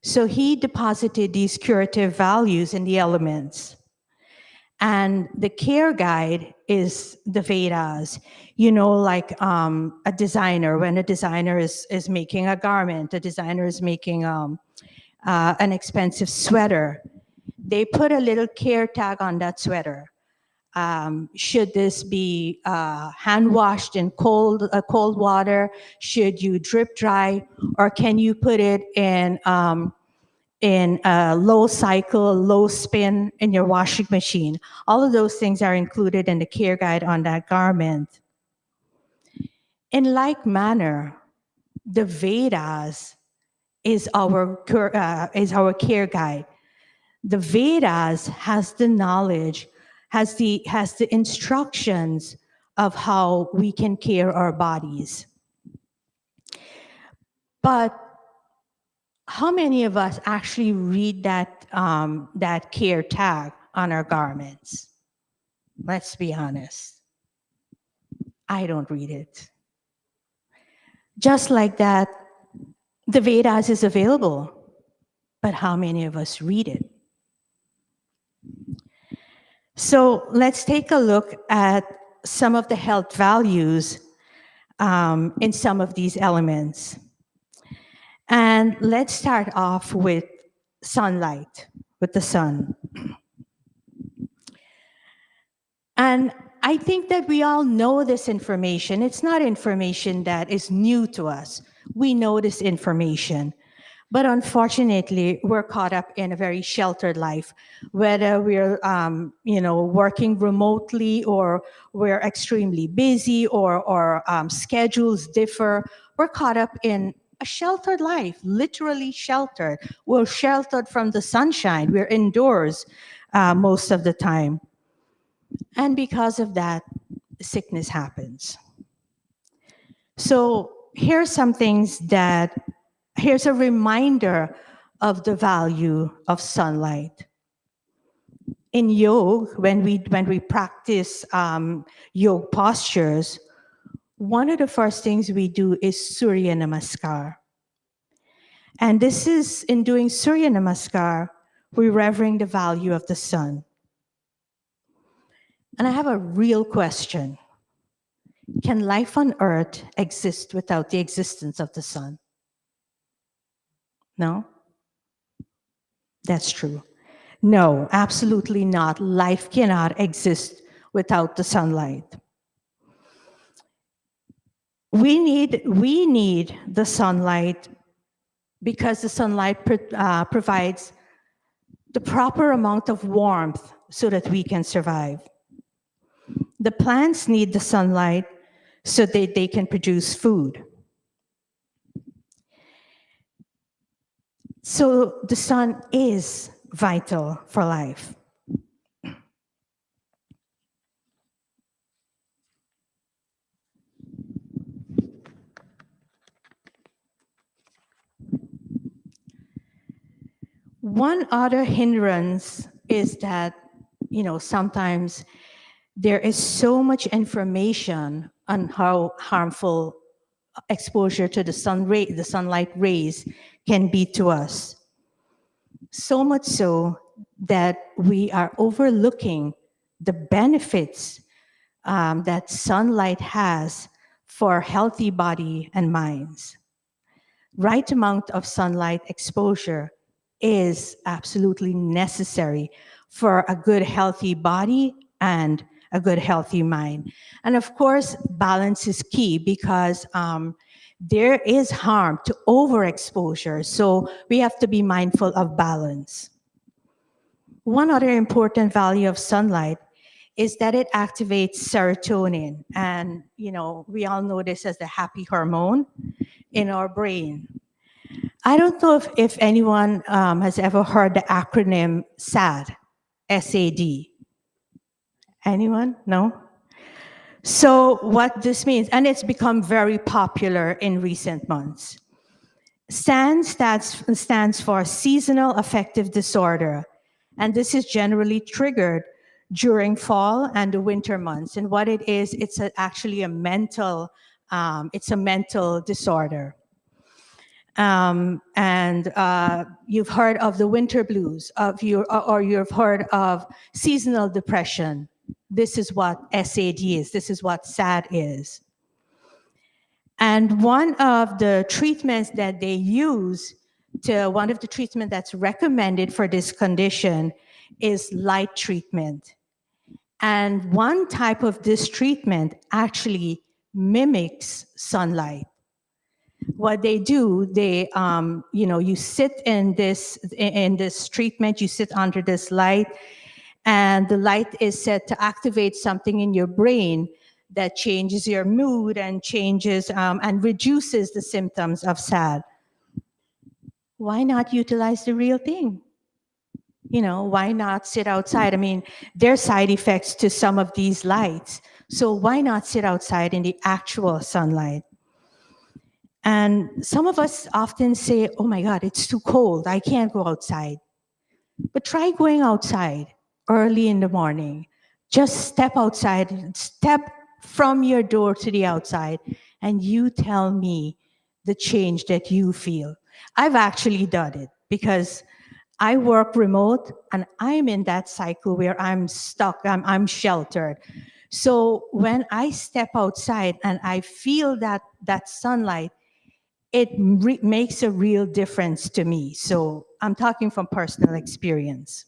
So He deposited these curative values in the elements. And the care guide is the Vedas. You know, like a designer, when a designer is making a garment, a designer is making an expensive sweater, they put a little care tag on that sweater. Should this be hand washed in cold water? Should you drip dry, or can you put it in a low cycle, low spin in your washing machine? All of those things are included in the care guide on that garment. In like manner, the Vedas is our care guide. The Vedas has the knowledge, has the instructions of how we can care our bodies. But how many of us actually read that care tag on our garments? Let's be honest. I don't read it. Just like that, the Vedas is available, but how many of us read it? So let's take a look at some of the health values in some of these elements. And let's start off with sunlight, with the sun. And I think that we all know this information. It's not information that is new to us. We know this information. But unfortunately, we're caught up in a very sheltered life, whether we're working remotely, or we're extremely busy, or schedules differ. We're caught up in a sheltered life, literally sheltered. We're sheltered from the sunshine. We're indoors most of the time. And because of that, sickness happens. So here's a reminder of the value of sunlight. In yoga, when we practice yoga postures, one of the first things we do is Surya Namaskar. And this is, in doing Surya Namaskar, we're revering the value of the sun. And I have a real question. Can life on earth exist without the existence of the sun? No? That's true. No, absolutely not. Life cannot exist without the sunlight. We need the sunlight because the sunlight provides the proper amount of warmth so that we can survive. The plants need the sunlight so that they can produce food. So the sun is vital for life. One other hindrance is that, sometimes there is so much information on how harmful exposure to the sunlight rays can be to us. So much so that we are overlooking the benefits that sunlight has for healthy body and minds. Right amount of sunlight exposure is absolutely necessary for a good healthy body and a good healthy mind. And of course, balance is key because there is harm to overexposure. So we have to be mindful of balance. One other important value of sunlight is that it activates serotonin. And, we all know this as the happy hormone in our brain. I don't know if anyone has ever heard the acronym SAD, SAD? Anyone? No? So what this means, and it's become very popular in recent months. SAN stands for Seasonal Affective Disorder, and this is generally triggered during fall and the winter months. And what it is, it's actually a mental, it's a mental disorder. You've heard of the winter blues, or you've heard of seasonal depression. This is what SAD is. This is what SAD is. And one of the treatments that they use, one of the treatment that's recommended for this condition is light treatment. And one type of this treatment actually mimics sunlight. What they do, you sit in this treatment, you sit under this light, and the light is set to activate something in your brain that changes your mood and changes and reduces the symptoms of SAD. Why not utilize the real thing? Why not sit outside? I mean, there are side effects to some of these lights, so why not sit outside in the actual sunlight? And some of us often say, oh my God, it's too cold, I can't go outside. But try going outside early in the morning. Just step outside, step from your door to the outside, and you tell me the change that you feel. I've actually done it because I work remote and I'm in that cycle where I'm stuck, I'm sheltered. So when I step outside and I feel that sunlight, it makes a real difference to me. So I'm talking from personal experience.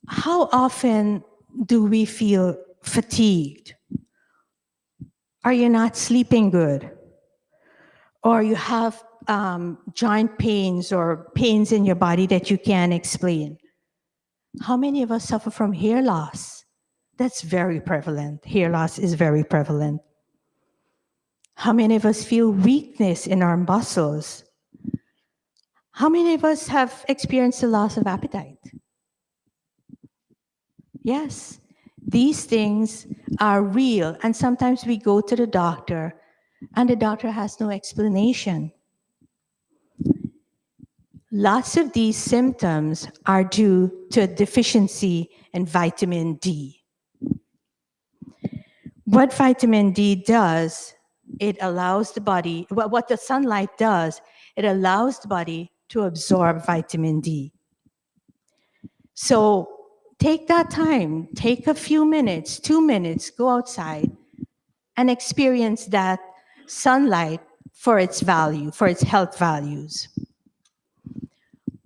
How often do we feel fatigued? Are you not sleeping good? Or you have joint pains or pains in your body that you can't explain? How many of us suffer from hair loss? That's very prevalent. Hair loss is very prevalent. How many of us feel weakness in our muscles? How many of us have experienced a loss of appetite? Yes, these things are real, and sometimes we go to the doctor and the doctor has no explanation. Lots of these symptoms are due to a deficiency in vitamin D. What vitamin D does, it allows the body, what the sunlight does, it allows the body to absorb vitamin D. So take that time, take a few minutes, 2 minutes, go outside and experience that sunlight for its value, for its health values.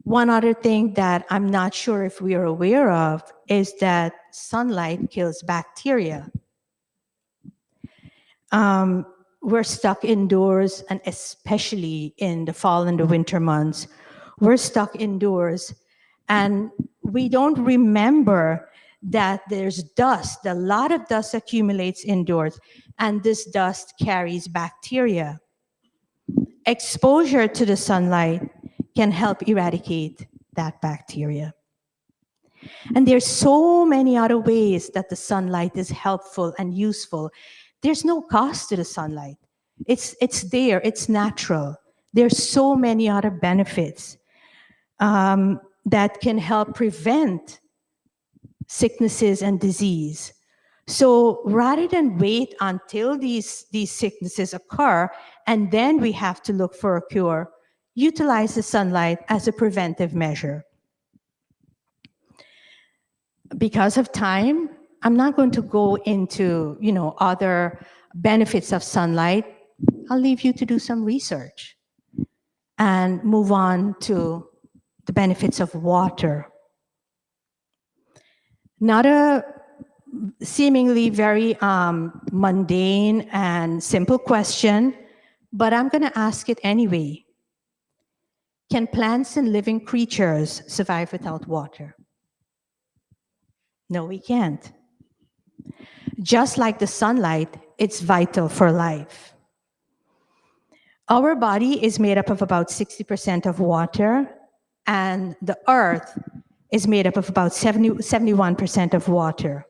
One other thing that I'm not sure if we are aware of is that sunlight kills bacteria. We're stuck indoors, and especially in the fall and the winter months, we're stuck indoors, and we don't remember that there's dust. A lot of dust accumulates indoors, and this dust carries bacteria. Exposure to the sunlight can help eradicate that bacteria. And there's so many other ways that the sunlight is helpful and useful. There's no cost to the sunlight. It's there, it's natural. There's so many other benefits that can help prevent sicknesses and disease. So rather than wait until these sicknesses occur and then we have to look for a cure, utilize the sunlight as a preventive measure. Because of time, I'm not going to go into, other benefits of sunlight. I'll leave you to do some research and move on to the benefits of water. Not a seemingly very mundane and simple question, but I'm going to ask it anyway. Can plants and living creatures survive without water? No, we can't. Just like the sunlight, it's vital for life. Our body is made up of about 60% of water, and the earth is made up of about 71% of water.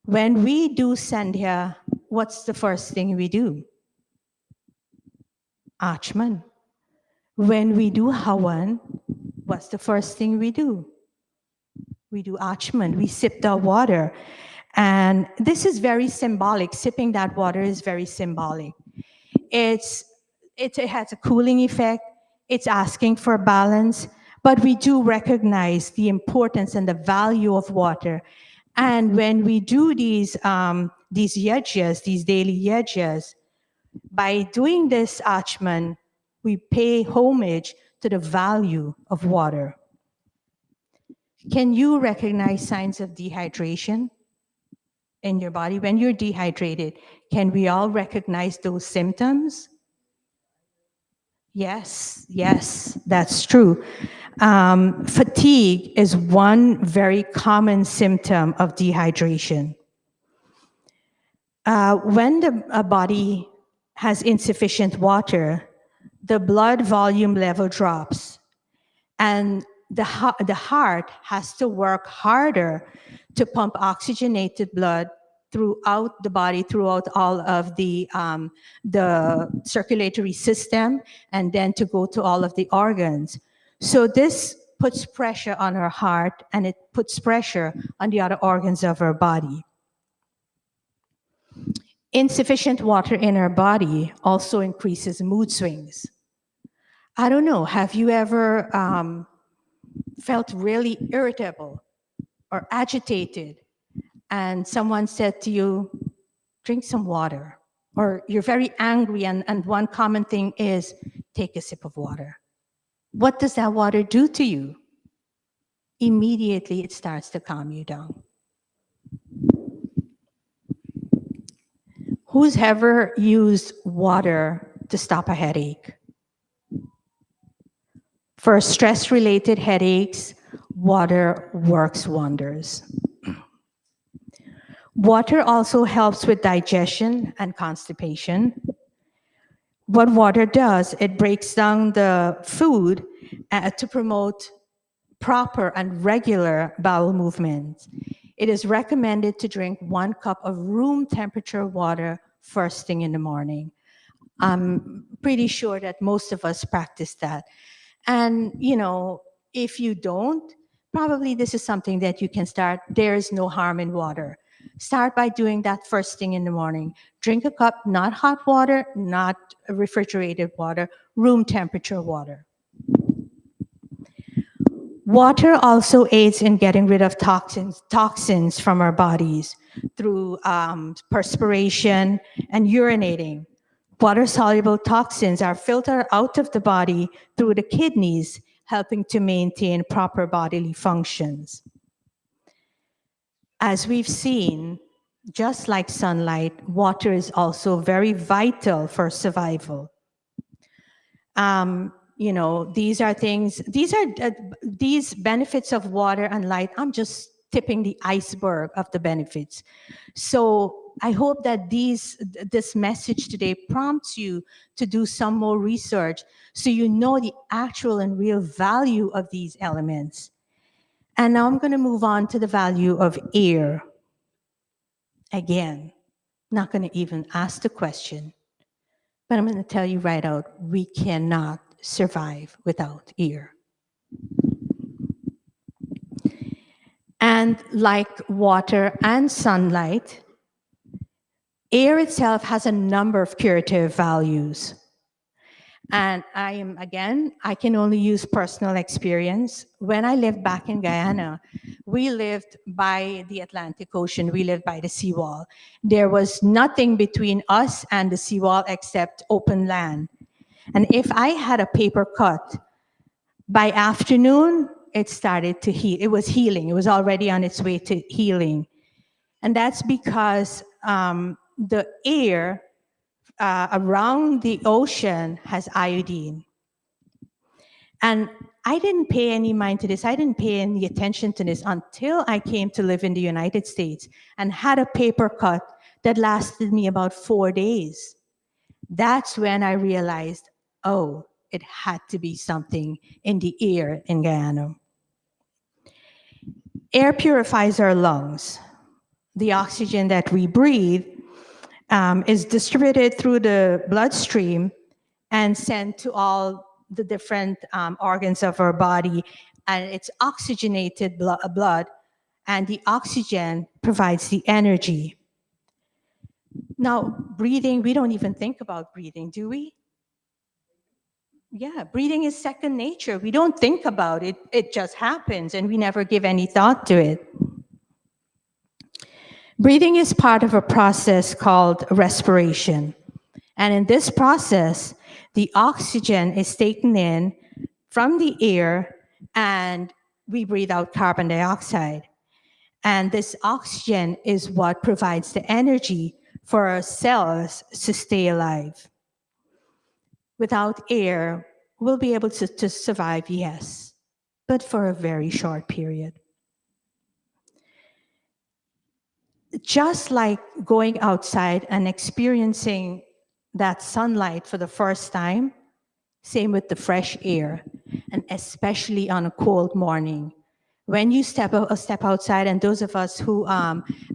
When we do Sandhya, what's the first thing we do? Achman. When we do Havan, what's the first thing we do? We do Achman. We sip the water. And this is very symbolic. Sipping that water is very symbolic. It has a cooling effect. It's asking for balance. But we do recognize the importance and the value of water. And when we do these yajnas, these daily yajnas, by doing this Achman, we pay homage to the value of water. Can you recognize signs of dehydration in your body? When you're dehydrated, can we all recognize those symptoms? Yes, that's true. Fatigue is one very common symptom of dehydration. When the body has insufficient water, the blood volume level drops, and the heart has to work harder to pump oxygenated blood throughout the body, throughout all of the circulatory system, and then to go to all of the organs. So this puts pressure on our heart, and it puts pressure on the other organs of our body. Insufficient water in our body also increases mood swings. I don't know, have you ever felt really irritable or agitated, and someone said to you, drink some water? Or you're very angry, and one common thing is, take a sip of water. What does that water do to you? Immediately, it starts to calm you down. Who's ever used water to stop a headache? For stress-related headaches, water works wonders. Water also helps with digestion and constipation. What water does, it breaks down the food to promote proper and regular bowel movements. It is recommended to drink 1 cup of room temperature water first thing in the morning. I'm pretty sure that most of us practice that. And, you know, if you don't, probably this is something that you can start. There is no harm in water. Start by doing that first thing in the morning. Drink a cup, not hot water, not refrigerated water, room temperature water. Water also aids in getting rid of toxins from our bodies through perspiration and urinating. Water-soluble toxins are filtered out of the body through the kidneys, helping to maintain proper bodily functions. As we've seen, just like sunlight, water is also very vital for survival. You know, these benefits of water and light. I'm just tipping the iceberg of the benefits. So I hope that this message today prompts you to do some more research so you know the actual and real value of these elements. And now I'm going to move on to the value of air. Again, not going to even ask the question, but I'm going to tell you right out, we cannot survive without air. And like water and sunlight, air itself has a number of curative values. And I can only use personal experience. When I lived back in Guyana, we lived by the Atlantic Ocean. We lived by the seawall. There was nothing between us and the seawall except open land. And if I had a paper cut, by afternoon, it started to heal. It was healing. It was already on its way to healing. And that's because the air around the ocean has iodine. And I didn't pay any mind to this. I didn't pay any attention to this until I came to live in the United States and had a paper cut that lasted me about 4 days. That's when I realized, oh, it had to be something in the air in Guyana. Air purifies our lungs. The oxygen that we breathe is distributed through the bloodstream and sent to all the different organs of our body, and it's oxygenated blood, and the oxygen provides the energy. Now, breathing, we don't even think about breathing, do we? Yeah, breathing is second nature. We don't think about it, it just happens, and we never give any thought to it. Breathing is part of a process called respiration. And in this process, the oxygen is taken in from the air and we breathe out carbon dioxide. And this oxygen is what provides the energy for our cells to stay alive. Without air, we'll be able to survive, yes, but for a very short period. Just like going outside and experiencing that sunlight for the first time, same with the fresh air, and especially on a cold morning. When you step outside, and those of us who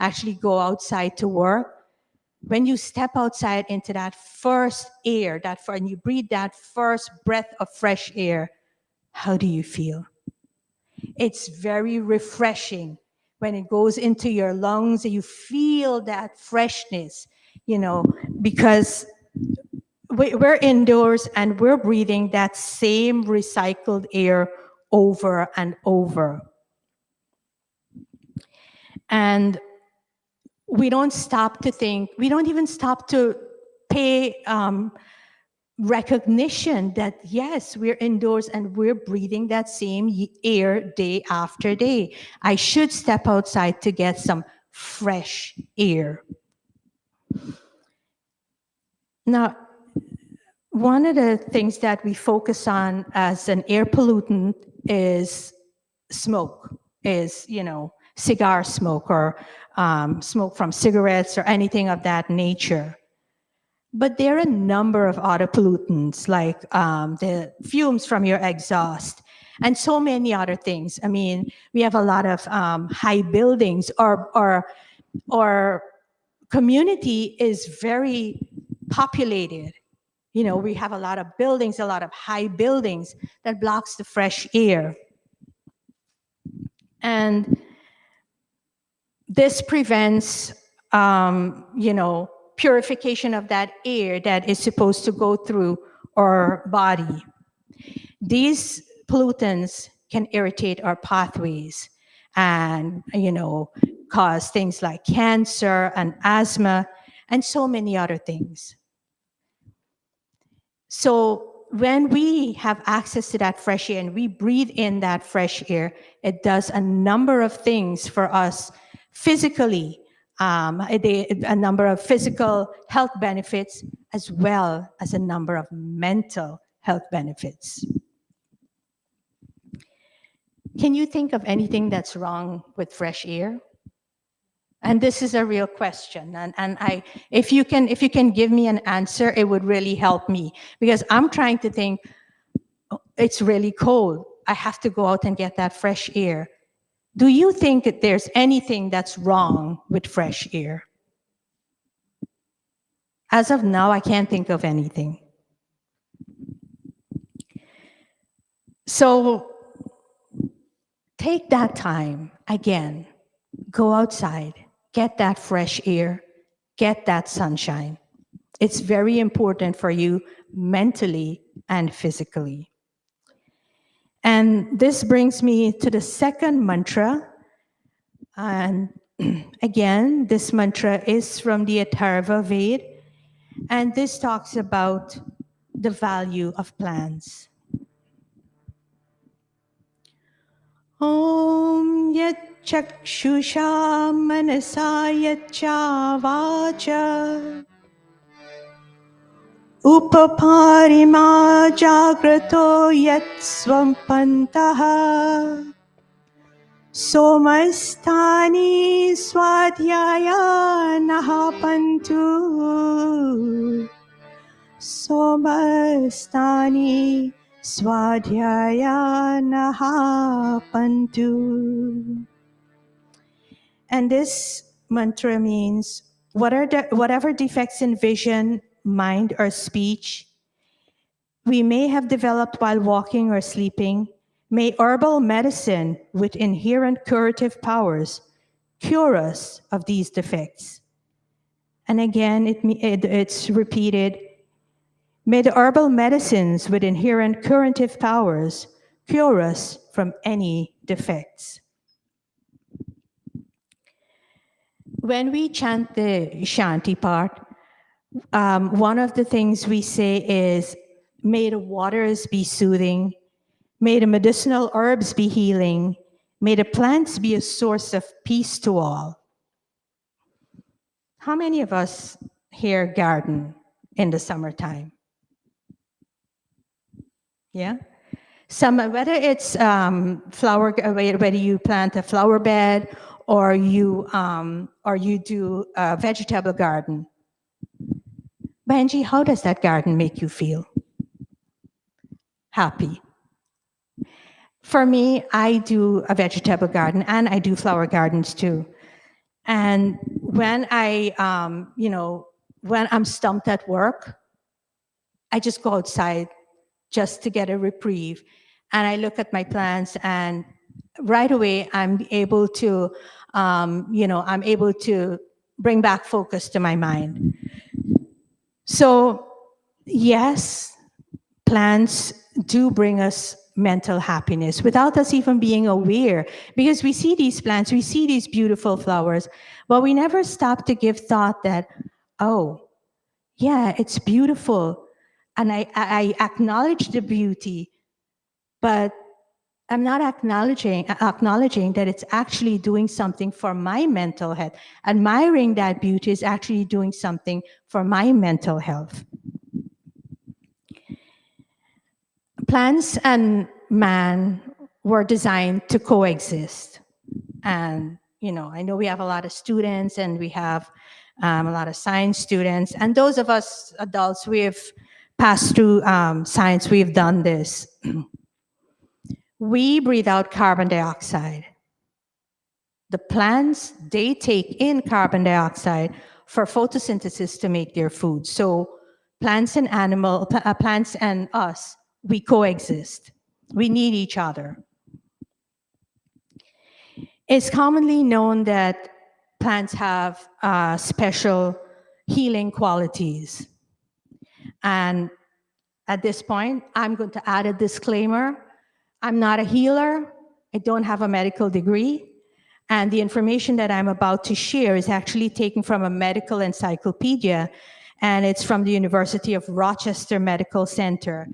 actually go outside to work, when you step outside into that first air, and you breathe that first breath of fresh air, how do you feel? It's very refreshing. When it goes into your lungs, you feel that freshness, because we're indoors and we're breathing that same recycled air over and over. And we don't stop to think, we don't even stop to pay recognition that yes, we're indoors and we're breathing that same air day after day. I should step outside to get some fresh air. Now, one of the things that we focus on as an air pollutant is smoke, is, cigar smoke or smoke from cigarettes or anything of that nature. But there are a number of other pollutants, like the fumes from your exhaust and so many other things. I mean, we have a lot of high buildings, or community is very populated. We have a lot of buildings, a lot of high buildings that blocks the fresh air. And this prevents, purification of that air that is supposed to go through our body. These pollutants can irritate our pathways and, cause things like cancer and asthma and so many other things. So when we have access to that fresh air and we breathe in that fresh air, it does a number of things for us physically, a number of physical health benefits, as well as a number of mental health benefits. Can you think of anything that's wrong with fresh air? And this is a real question. And if you can give me an answer, it would really help me, because I'm trying to think, it's really cold. I have to go out and get that fresh air. Do you think that there's anything that's wrong with fresh air? As of now, I can't think of anything. So take that time again, go outside, get that fresh air, get that sunshine. It's very important for you mentally and physically. And this brings me to the second mantra. And again, this mantra is from the Atharva Ved, and this talks about the value of plants. Om yat chakshusha manasa yaccha vacha upaparima jagrato yat swampantaha somastani swadhyaya nahapantu somastani swadhyaya nahapantu. And this mantra means whatever defects in vision, mind, or speech we may have developed while walking or sleeping, may herbal medicine with inherent curative powers cure us of these defects. And again, it's repeated, may the herbal medicines with inherent curative powers cure us from any defects. When we chant the Shanti part, one of the things we say is, may the waters be soothing, may the medicinal herbs be healing, may the plants be a source of peace to all. How many of us here garden in the summertime? Yeah? Whether it's whether you plant a flower bed or you do a vegetable garden. Benji, how does that garden make you feel? Happy. For me, I do a vegetable garden and I do flower gardens too. And when when I'm stumped at work, I just go outside just to get a reprieve. And I look at my plants and right away I'm able to, I'm able to bring back focus to my mind. So yes, plants do bring us mental happiness without us even being aware, because we see these plants, we see these beautiful flowers, but we never stop to give thought that, oh, yeah, it's beautiful. And I acknowledge the beauty, but I'm not acknowledging that it's actually doing something for my mental health. Admiring that beauty is actually doing something for my mental health. Plants and man were designed to coexist. And, I know we have a lot of students and we have a lot of science students. And those of us adults, we have passed through science, we've done this. We breathe out carbon dioxide. The plants, they take in carbon dioxide for photosynthesis to make their food. So plants and us, we coexist. We need each other. It's commonly known that plants have special healing qualities. And at this point, I'm going to add a disclaimer. I'm not a healer. I don't have a medical degree. And the information that I'm about to share is actually taken from a medical encyclopedia, and it's from the University of Rochester Medical Center.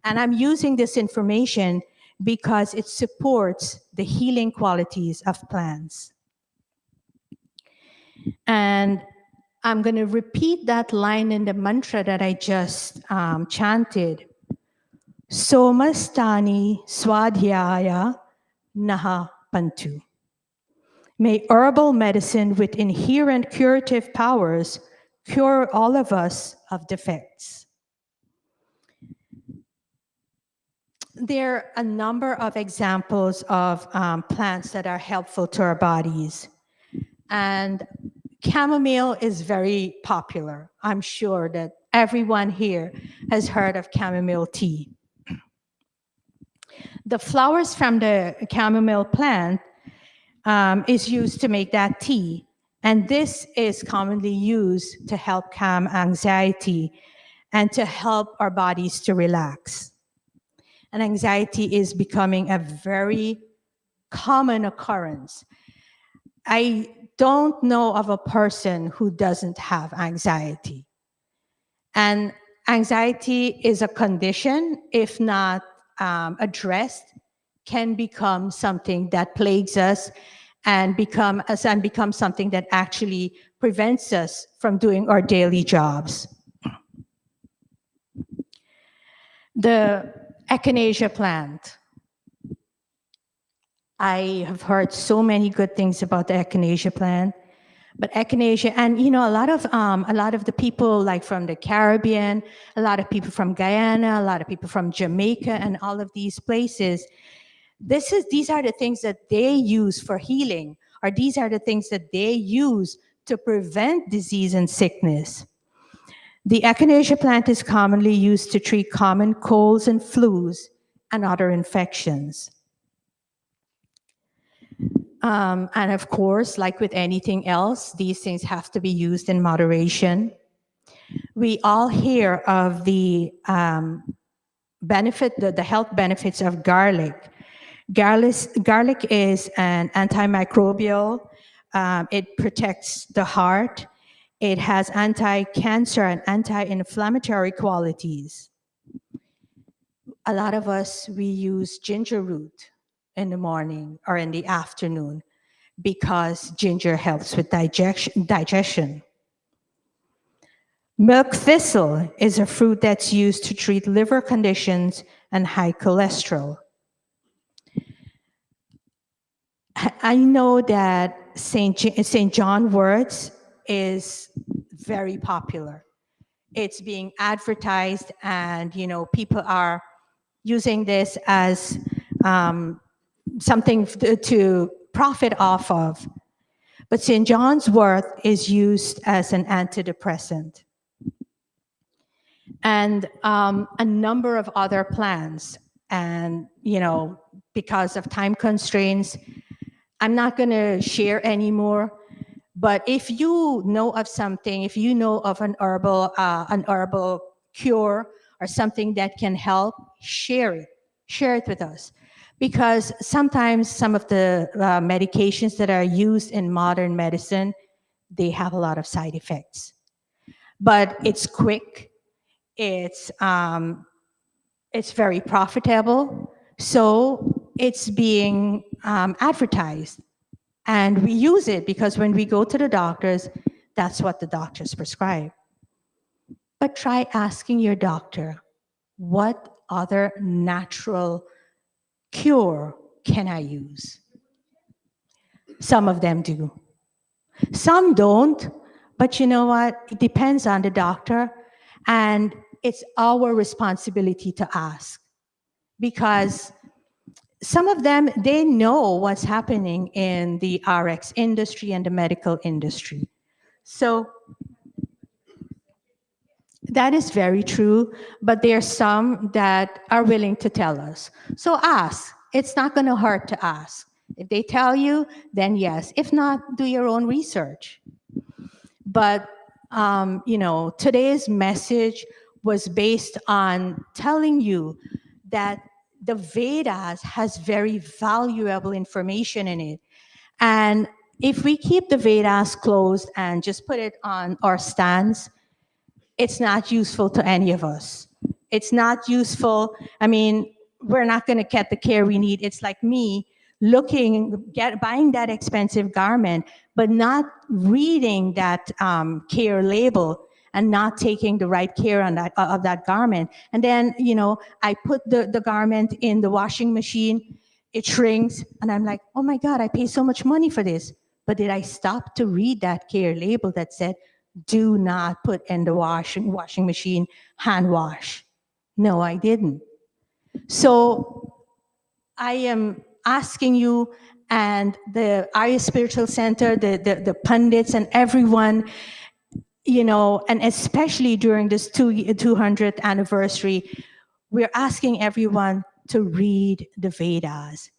And I'm using this information because it supports the healing qualities of plants. And I'm going to repeat that line in the mantra that I just chanted. Somastani swadhyaya naha pantu. May herbal medicine with inherent curative powers cure all of us of defects. There are a number of examples of plants that are helpful to our bodies. And chamomile is very popular. I'm sure that everyone here has heard of chamomile tea. The flowers from the chamomile plant is used to make that tea. And this is commonly used to help calm anxiety and to help our bodies to relax. And anxiety is becoming a very common occurrence. I don't know of a person who doesn't have anxiety. And anxiety is a condition, if not addressed, can become something that plagues us and become something that actually prevents us from doing our daily jobs. The echinacea plant. I have heard so many good things about the echinacea plant, but echinacea, and a lot of the people like from the Caribbean, a lot of people from Guyana, a lot of people from Jamaica, and all of these places. These are the things that they use for healing. or these are the things that they use to prevent disease and sickness. The echinacea plant is commonly used to treat common colds and flus and other infections. And of course, like with anything else, these things have to be used in moderation. We all hear of the the health benefits of garlic. Garlic is an antimicrobial. It protects the heart. It has anti-cancer and anti-inflammatory qualities. A lot of us, we use ginger root in the morning or in the afternoon because ginger helps with digestion. Milk thistle is a fruit that's used to treat liver conditions and high cholesterol. I know that St. John Worts is very popular. It's being advertised, and people are using this as something to profit off of. But St. John's Wort is used as an antidepressant. And a number of other plants. And, because of time constraints, I'm not going to share anymore. But if you know of something, if you know of an herbal cure or something that can help, share it. Share it with us. Because sometimes some of the medications that are used in modern medicine, they have a lot of side effects. But it's quick. It's very profitable. So it's being advertised. And we use it because when we go to the doctors, that's what the doctors prescribe. But try asking your doctor, what other natural cure can I use? Some of them do. Some don't, but you know what? It depends on the doctor, and it's our responsibility to ask. Because some of them, they know what's happening in the RX industry and the medical industry. So that is very true, but there are some that are willing to tell us. So ask. It's not going to hurt to ask. If they tell you, then yes. If not, do your own research. But, today's message was based on telling you that the Vedas has very valuable information in it. And if we keep the Vedas closed and just put it on our stands, it's not useful to any of us. It's not useful. I mean, we're not going to get the care we need. It's like me buying that expensive garment, but not reading that care label and not taking the right care on of that garment. And then, I put the garment in the washing machine, it shrinks, and I'm like, oh my God, I pay so much money for this. But did I stop to read that care label that said, do not put in the washing machine, hand wash? No, I didn't. So I am asking you and the Arya Spiritual Center, the pundits and everyone, and especially during this 200th anniversary, we're asking everyone to read the Vedas.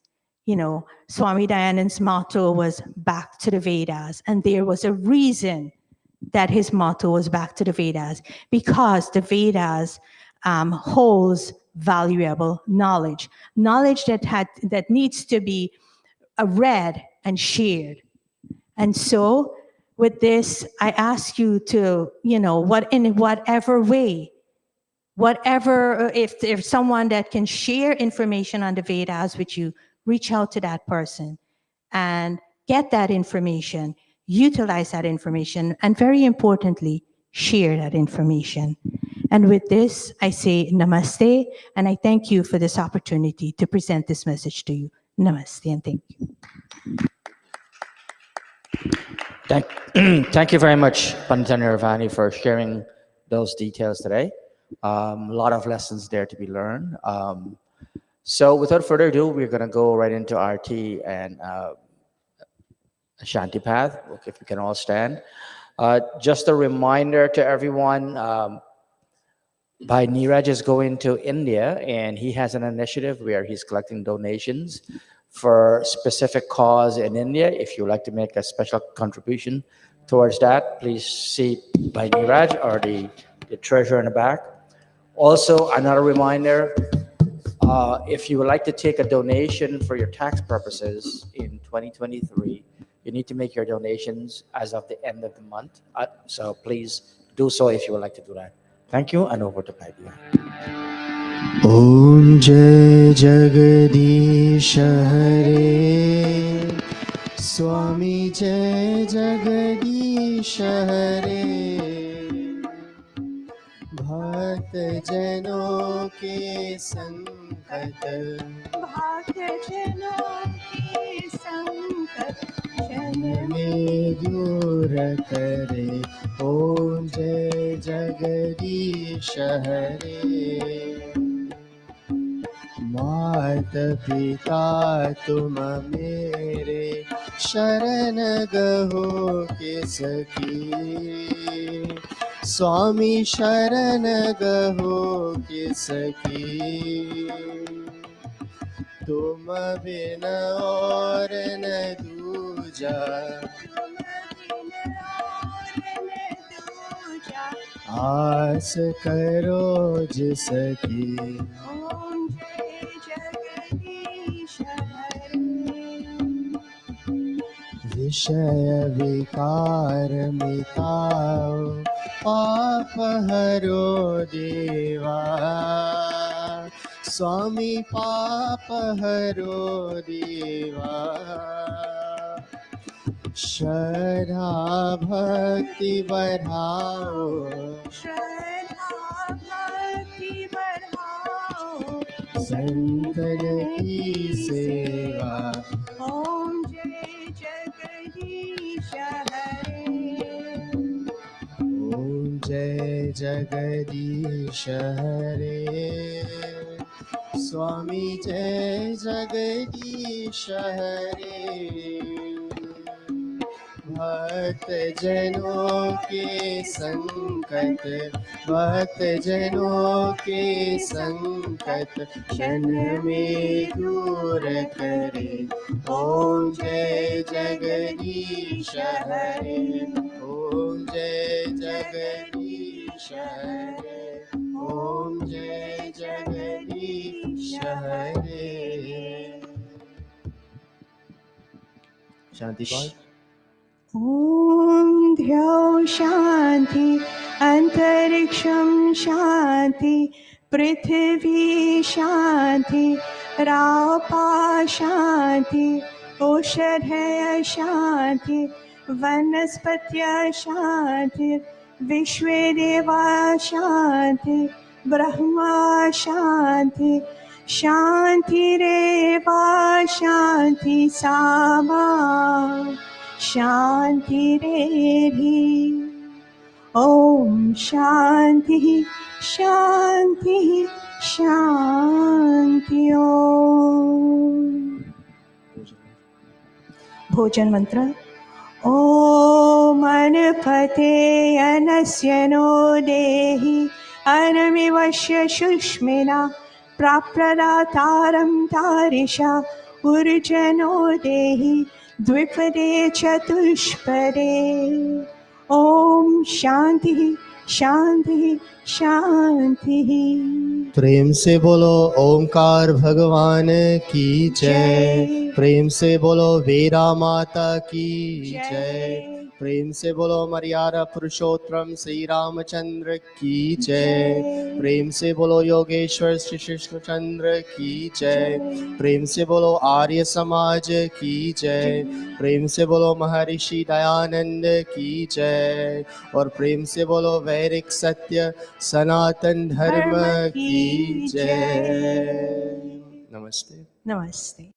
Swami Dayanand's motto was back to the Vedas, and there was a reason that his motto was back to the Vedas, because the Vedas holds valuable knowledge that needs to be read and shared. And so with this, I ask you to, in whatever way, if someone that can share information on the Vedas with you, reach out to that person and get that information, utilize that information, and very importantly, share that information. And with this, I say namaste, and I thank you for this opportunity to present this message to you. Namaste, and thank you. Thank you very much, Pandita Nirvani, for sharing those details today. A lot of lessons there to be learned. So without further ado, we're going to go right into RT. And Shanti Path. Okay, if we can all stand. Just a reminder to everyone, Bhai Neeraj is going to India and he has an initiative where he's collecting donations for specific cause in India. If you'd like to make a special contribution towards that, please see Bhai Neeraj or the treasurer in the back. Also, another reminder, if you would like to take a donation for your tax purposes in 2023, you need to make your donations as of the end of the month. So please do so if you would like to do that. Thank you, and over to Paidia. ॐ जय जगदीश हरे स्वामी जय जगदीश हरे भक्त जनों के संकट क्षण में दूर करे ॐ जय जगदीश हरे मात पिता तुम मेरे शरण गहो के सखी स्वामी शरण गहो के सखी तुम बिन और न दूजा आस करो जिसकी विषय विकार मिटाओ पाप हरो देवा स्वामी पाप हरो देवा श्रद्धा भक्ति बढ़ाओ संतन की सेवा ॐ जय जगदीश हरे ॐ जय जगदीश हरे स्वामी जय जगदीश हरे भक्त जनों के संकट भक्त जनों के संकट क्षण में दूर करे ॐ जय जगदीश हरे ॐ जय जगदीश हरे ॐ जय जगदीश हरे शांति पाठ ॐ ध्यान शान्ति अन्तरिक्षं शान्ति पृथिवी शान्ति रापा शान्ति औषधय शान्ति वनस्पत्य शान्ति विश्वे देवा शान्ति ब्रह्मा शान्ति शान्तिरेव शान्ति सामा शान्तिरेधि ॐ शान्तिः शान्तिः शान्ति ॐ भोजन मंत्र ॐ अनपते अनस्य नो देहि अनमिवश्य शुष्मिना प्राप्रदातारं तारिषा ऊर्जनो देहि द्विपदे चतुष्पदे ॐ शान्तिः शान्तिः शान्तिः प्रेम से बोलो ओमकार भगवान की जय प्रेम से बोलो वीरा माता की जय प्रेम से बोलो मर्यादा पुरुषोत्तम श्री रामचंद्र की जय प्रेम से बोलो योगेश्वर श्री कृष्णचंद्र की जय प्रेम से बोलो आर्य समाज की जय प्रेम से बोलो महर्षि दयानंद की जय और प्रेम से बोलो वैदिक सत्य सनातन धर्म की जय नमस्ते नमस्ते।